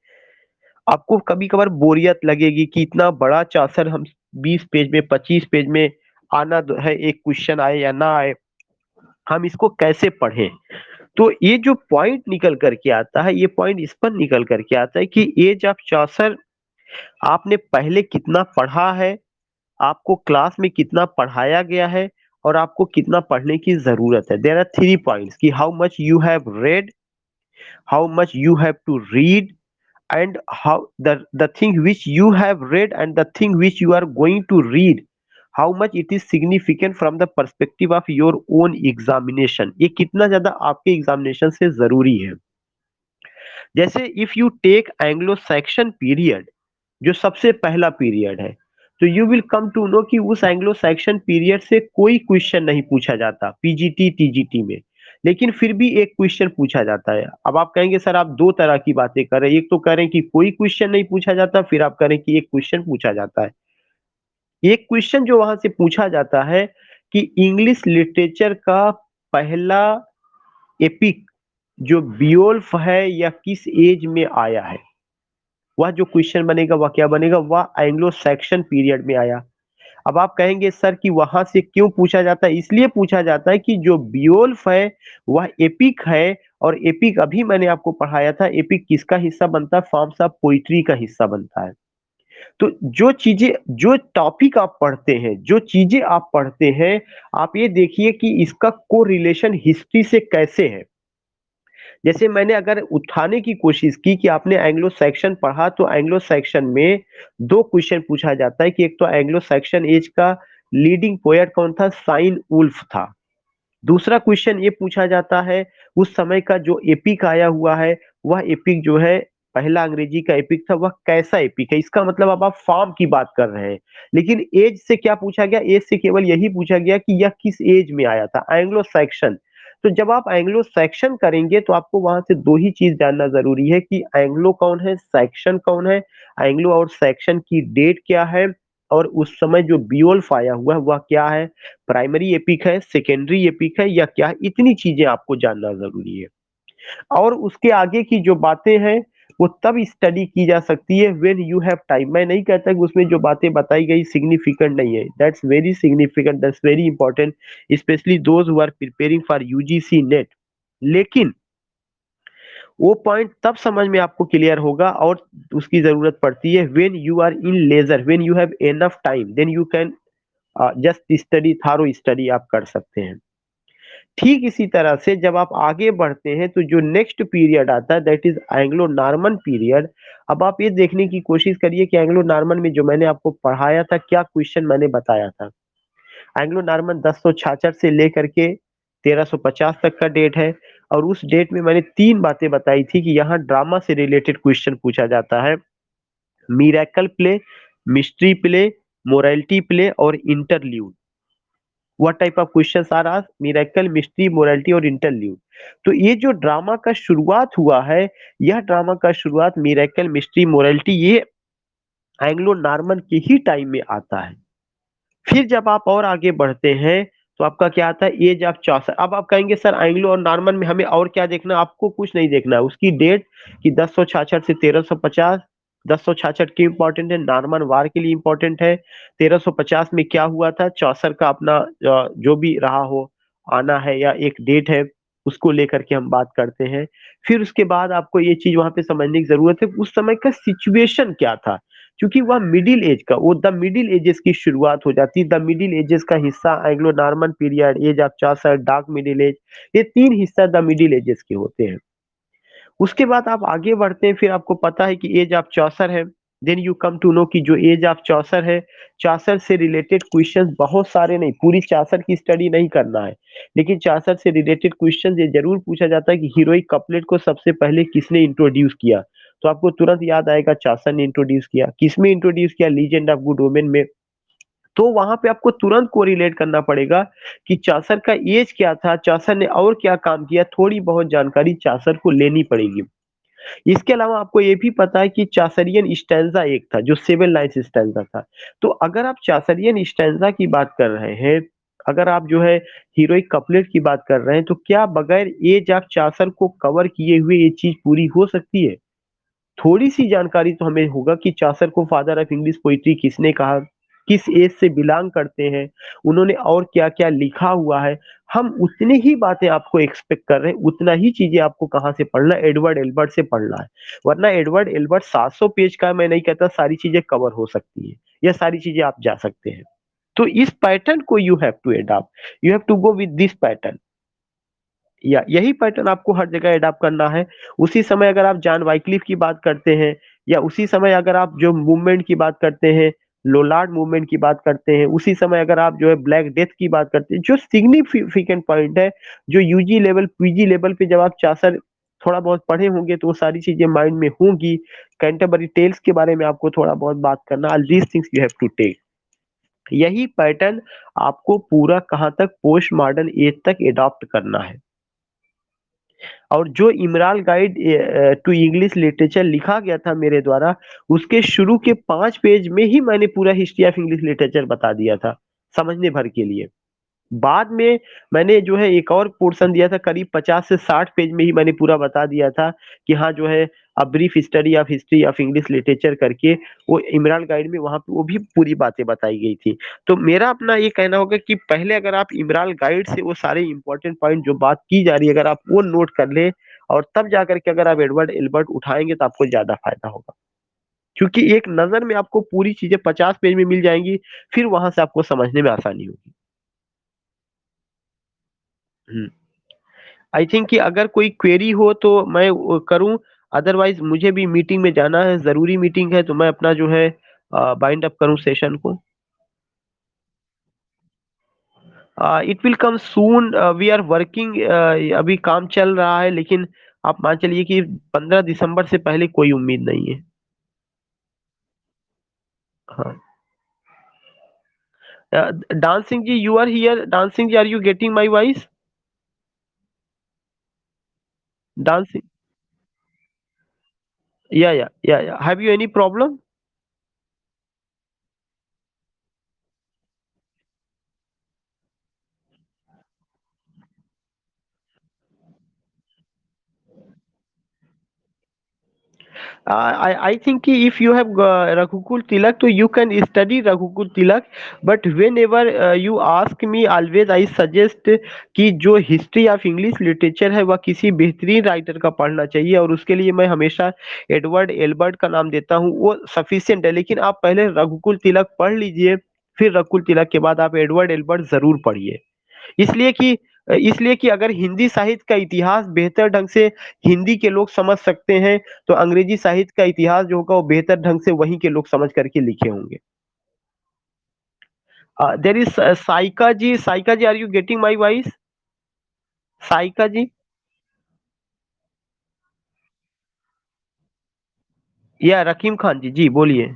A: आपको कभी कभार बोरियत लगेगी कि इतना बड़ा चार्टर हम 20 पेज में 25 पेज में आना है, एक क्वेश्चन आए या ना आए, हम इसको कैसे पढ़ें। तो ये जो पॉइंट निकल करके आता है, ये पॉइंट इस पर निकल करके आता है कि एज ऑफ चौसर आपने पहले कितना पढ़ा है, आपको क्लास में कितना पढ़ाया गया है, और आपको कितना पढ़ने की जरूरत है। देयर आर 3 पॉइंट्स कि how much you have read, how much you have to read, and how the thing which you have read and the thing which you are going to read, how much it is significant from the perspective of your own examination, ये कितना ज्यादा आपके examination से जरूरी है। जैसे if you take Anglo Saxon period, जो सबसे पहला पीरियड है, तो you will come to know कि उस एंग्लो सैक्सन पीरियड से कोई क्वेश्चन नहीं पूछा जाता पीजीटी टीजीटी में, लेकिन फिर भी एक क्वेश्चन पूछा जाता है। अब आप कहेंगे सर आप दो तरह की बातें कर रहे हैं, एक तो कह रहे हैं कि कोई क्वेश्चन नहीं पूछा जाता, फिर आप कह रहे हैं कि एक क्वेश्चन पूछा जाता है। एक क्वेश्चन जो वहां से पूछा जाता है कि इंग्लिश लिटरेचर का पहला एपिक जो बियोल्फ है या किस एज में आया है, वह जो क्वेश्चन बनेगा वह क्या बनेगा, वह एंग्लो सैक्सन पीरियड में आया। अब आप कहेंगे सर कि वहां से क्यों पूछा जाता है? इसलिए पूछा जाता है कि जो बियोल्फ है वह एपिक है, और एपिक अभी मैंने आपको पढ़ाया था, एपिक किसका हिस्सा बनता है? फॉर्म्स ऑफ पोइट्री का हिस्सा बनता है। तो जो चीजें, जो टॉपिक आप पढ़ते हैं, जो चीजें आप पढ़ते हैं, आप ये देखिए कि इसका को रिलेशन हिस्ट्री से कैसे है। जैसे मैंने अगर उठाने की कोशिश की कि आपने एंग्लो सैक्सन पढ़ा, तो एंग्लो सैक्सन में दो क्वेश्चन पूछा जाता है कि एक तो एंग्लो सैक्सन एज का लीडिंग पोएट कौन था? साइन वुल्फ था। दूसरा क्वेश्चन ये पूछा जाता है उस समय का जो एपिक आया हुआ है, वह एपिक जो है, पहला अंग्रेजी का एपिक था, वह कैसा एपिक है? इसका मतलब अब आप फॉर्म की बात कर रहे हैं। लेकिन एज से क्या पूछा गया? एज से केवल यही पूछा गया कि यह किस एज में आया था, एंग्लो सैक्सन। तो जब आप एंग्लो सैक्सन करेंगे तो आपको वहां से दो ही चीज जानना जरूरी है कि एंग्लो कौन है, सैक्सन कौन है, एंग्लो और सैक्सन की डेट क्या है, और उस समय जो बियोल्फ आया हुआ है वह क्या है, प्राइमरी एपिक है, सेकेंडरी एपिक है, या क्या है? इतनी चीजें आपको जानना जरूरी है। और उसके आगे की जो बातें हैं वो तब स्टडी की जा सकती है व्हेन यू हैव टाइम। मैं नहीं कहता कि उसमें जो बातें बताई गई सिग्निफिकेंट नहीं है, that's very significant, that's very important, specially those who are preparing for UGC NET. लेकिन वो पॉइंट तब समझ में आपको क्लियर होगा और उसकी जरूरत पड़ती है when you are in leisure, when you have enough time, then you can just study, thorough study आप कर सकते हैं। ठीक इसी तरह से जब आप आगे बढ़ते हैं तो जो नेक्स्ट पीरियड आता है that is Anglo Norman period. अब आप ये देखने की कोशिश करिए कि एंग्लो नॉर्मन में जो मैंने आपको पढ़ाया था, क्या क्वेश्चन मैंने बताया था। एंग्लो नॉर्मन 1066 से लेकर के 1350 तक का डेट है, और उस डेट में मैंने तीन बातें बताई थी कि यहाँ ड्रामा से रिलेटेड क्वेश्चन पूछा जाता है। Miracle play, mystery play, morality play और interlude. What type of questions are asked? Miracle, mystery, morality और इंटरल्यूड। तो ये जो ड्रामा का शुरुआत हुआ है, यह ड्रामा का शुरुआत मिरेकल, मिस्ट्री, मोरालिटी, ये एंग्लो नॉर्मन के ही टाइम में आता है। फिर जब आप और आगे बढ़ते हैं तो आपका क्या आता है? Age of Chaucer. अब आप कहेंगे सर एंग्लो और नॉर्मन में हमें और क्या देखना है? आपको कुछ नहीं देखना है, उसकी डेट कि 1066 से 1350। 1066 क्यों इंपॉर्टेंट है? नॉर्मन वार के लिए इंपॉर्टेंट है। 1350 में क्या हुआ था? चौसर का अपना जो भी रहा हो आना है, या एक डेट है, उसको लेकर के हम बात करते हैं। फिर उसके बाद आपको ये चीज वहां पे समझने की जरूरत है उस समय का सिचुएशन क्या था, क्योंकि वह मिडिल एज का, वो द मिडिल एजेस की शुरुआत हो जाती है। द मिडिल एजेस का हिस्सा Anglo Norman period, age of Chaucer, dark middle age, ये तीन हिस्सा द मिडिल एजेस के होते हैं। उसके बाद आप आगे बढ़ते हैं, फिर आपको पता है कि एज ऑफ चौसर है। Then you come to know कि जो एज ऑफ चौसर है, चौसर से रिलेटेड क्वेश्चंस बहुत सारे नहीं, पूरी चौसर की स्टडी नहीं करना है, लेकिन चौसर से रिलेटेड क्वेश्चंस ये जरूर पूछा जाता है कि हीरोइक कपलेट को सबसे पहले किसने इंट्रोड्यूस किया? तो आपको तुरंत याद आएगा चौसर ने इंट्रोड्यूस किया। किसमें इंट्रोड्यूस किया? लीजेंड ऑफ गुड वोमेन में। तो वहां पे आपको तुरंत कोरिलेट करना पड़ेगा कि चासर का एज क्या था, चासर ने और क्या काम किया, थोड़ी बहुत जानकारी चासर को लेनी पड़ेगी। इसके अलावा आपको ये भी पता है कि चासरियन स्टैंजा एक था जो 7 लाइन्स स्टैंजा था। तो अगर आप चासरियन स्टैंजा की बात कर रहे हैं, अगर आप जो है हीरोइक कपलेट की बात कर रहे हैं, तो क्या बगैर एज ऑफ चासर को कवर किए हुए ये चीज पूरी हो सकती है? थोड़ी सी जानकारी तो हमें होगा कि चासर को फादर ऑफ इंग्लिश पोइट्री किसने कहा, किस एज से बिलोंग करते हैं, उन्होंने और क्या क्या लिखा हुआ है। हम उतनी ही बातें आपको एक्सपेक्ट कर रहे हैं, उतना ही चीजें आपको कहाँ से पढ़ना है? एडवर्ड एल्बर्ट से पढ़ना है। वरना एडवर्ड एल्बर्ट 700 पेज का है, मैं नहीं कहता सारी चीजें कवर हो सकती है, या सारी चीजें आप जा सकते हैं। तो इस पैटर्न को you have to adopt, you have to go with this pattern, या यही पैटर्न आपको हर जगह अडॉप्ट करना है। उसी समय अगर आप जॉन वाइक्लिफ की बात करते हैं, या उसी समय अगर आप जो मूवमेंट की बात करते हैं, लोलार्ड मूवमेंट की बात करते हैं, उसी समय अगर आप जो है ब्लैक डेथ की बात करते हैं, जो सिग्निफिकेंट पॉइंट है, जो यूजी लेवल पीजी लेवल पे जब आप चासर थोड़ा बहुत पढ़े होंगे तो वो सारी चीजें माइंड में होंगी। कैंटरबरी टेल्स के बारे में आपको थोड़ा बहुत बात करना, all these things you have to take. यही पैटर्न आपको पूरा कहाँ तक, पोस्ट मॉडर्न एज तक एडॉप्ट करना है। और जो इमराल गाइड टू इंग्लिश लिटरेचर लिखा गया था मेरे द्वारा, उसके शुरू के 5 पेज में ही मैंने पूरा हिस्ट्री ऑफ इंग्लिश लिटरेचर बता दिया था समझने भर के लिए। बाद में मैंने जो है एक और पोर्शन दिया था, करीब 50 से 60 पेज में ही मैंने पूरा बता दिया था कि हाँ जो है a brief study of history of English literature करके, वो इमरान गाइड में वहां पे वो भी पूरी बातें बताई गई थी। तो मेरा अपना ये कहना होगा कि पहले अगर आप इमरान गाइड से वो सारे इंपॉर्टेंट पॉइंट जो बात की जा रही है अगर आप वो नोट कर ले, और तब जाकर के अगर आप एडवर्ड एल्बर्ट उठाएंगे तो आपको ज्यादा फायदा होगा। क्योंकि एक नजर में आपको पूरी चीजें 50 पेज में मिल जाएंगी, फिर वहां से आपको समझने में आसानी होगी। हम्म। आई थिंक कि अगर कोई क्वेरी हो तो मैं वो करूं, अदरवाइज मुझे भी मीटिंग में जाना है, जरूरी मीटिंग है, तो मैं अपना जो है बाइंड अप करूं सेशन को। It will come soon, we are working, अभी काम चल रहा है, लेकिन आप मान चलिए कि 15 दिसंबर से पहले कोई उम्मीद नहीं है। हाँ। Dancing ji, you are here, dancing ji, are you getting my voice? Dancing, yeah have you any problem? I think if you have Raghukul Tilak, so you can study Raghukul Tilak. But whenever you ask me, always I suggest कि जो history of English literature है वह किसी बेहतरीन writer का पढ़ना चाहिए, और उसके लिए मैं हमेशा एडवर्ड एल्बर्ट का नाम देता हूँ, वो सफिशियंट है। लेकिन आप पहले रघुकुल तिलक पढ़ लीजिए, फिर रघुकुल तिलक के बाद आप एडवर्ड एल्बर्ट जरूर पढ़िए। इसलिए कि इसलिए कि अगर हिंदी साहित्य का इतिहास बेहतर ढंग से हिंदी के लोग समझ सकते हैं, तो अंग्रेजी साहित्य का इतिहास जो होगा वो बेहतर ढंग से वहीं के लोग समझ करके लिखे होंगे। There is Saika ji, Saika ji, are you getting my voice? Saika ji, yeah Rakim Khan ji, जी बोलिए।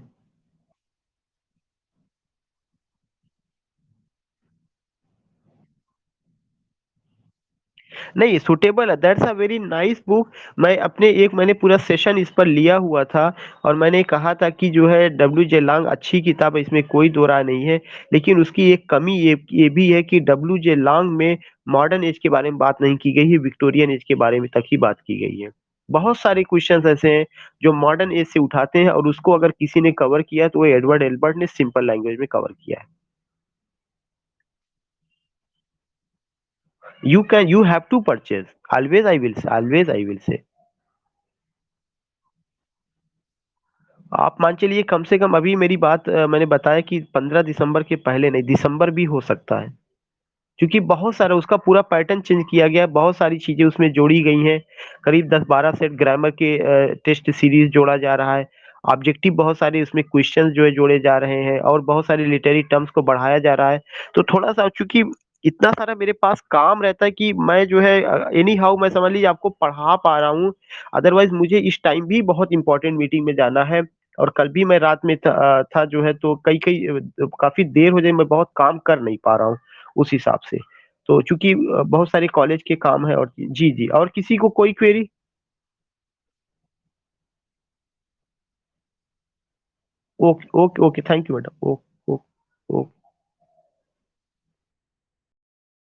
A: नहीं, सुटेबल है, that's a very nice book. मैं अपने एक मैंने पूरा सेशन इस पर लिया हुआ था, और मैंने कहा था कि जो है डब्ल्यू जे लांग अच्छी किताब है, इसमें कोई दो राय नहीं है। लेकिन उसकी एक कमी ये भी है कि डब्ल्यू जे लांग में मॉडर्न एज के बारे में बात नहीं की गई है, विक्टोरियन एज के बारे में तक ही बात की गई है। बहुत सारे क्वेश्चंस ऐसे हैं जो मॉडर्न एज से उठाते हैं, और उसको अगर किसी ने कवर किया है, तो वो एडवर्ड एल्बर्ट ने सिंपल लैंग्वेज में कवर किया है। You have to purchase, always I will say. आप मान चलिए कम से कम अभी मेरी बात, मैंने बताया कि 15 दिसंबर के पहले नहीं, दिसंबर भी हो सकता है। क्योंकि बहुत सारा उसका पूरा पैटर्न चेंज किया गया है, बहुत सारी चीजें उसमें जोड़ी गई हैं। करीब 10-12 सेट ग्रामर के टेस्ट सीरीज जोड़ा जा रहा है। ऑब्जेक्टिव बहुत सारे उसमें क्वेश्चंस जो है जोड़े जा रहे हैं, और बहुत सारे लिटरेरी टर्म्स को बढ़ाया जा रहा है। तो थोड़ा सा चूंकि इतना सारा मेरे पास काम रहता है कि मैं जो है एनी हाउ मैं समझ लीजिए आपको पढ़ा पा रहा हूँ। अदरवाइज मुझे इस टाइम भी बहुत इंपॉर्टेंट मीटिंग में जाना है, और कल भी मैं रात में था जो है, तो कई कई काफी देर हो जाए, मैं बहुत काम कर नहीं पा रहा हूँ उस हिसाब से। तो चूंकि बहुत सारे कॉलेज के काम है, और जी जी, और किसी को कोई query? Okay okay okay, thank you madam, okay okay okay.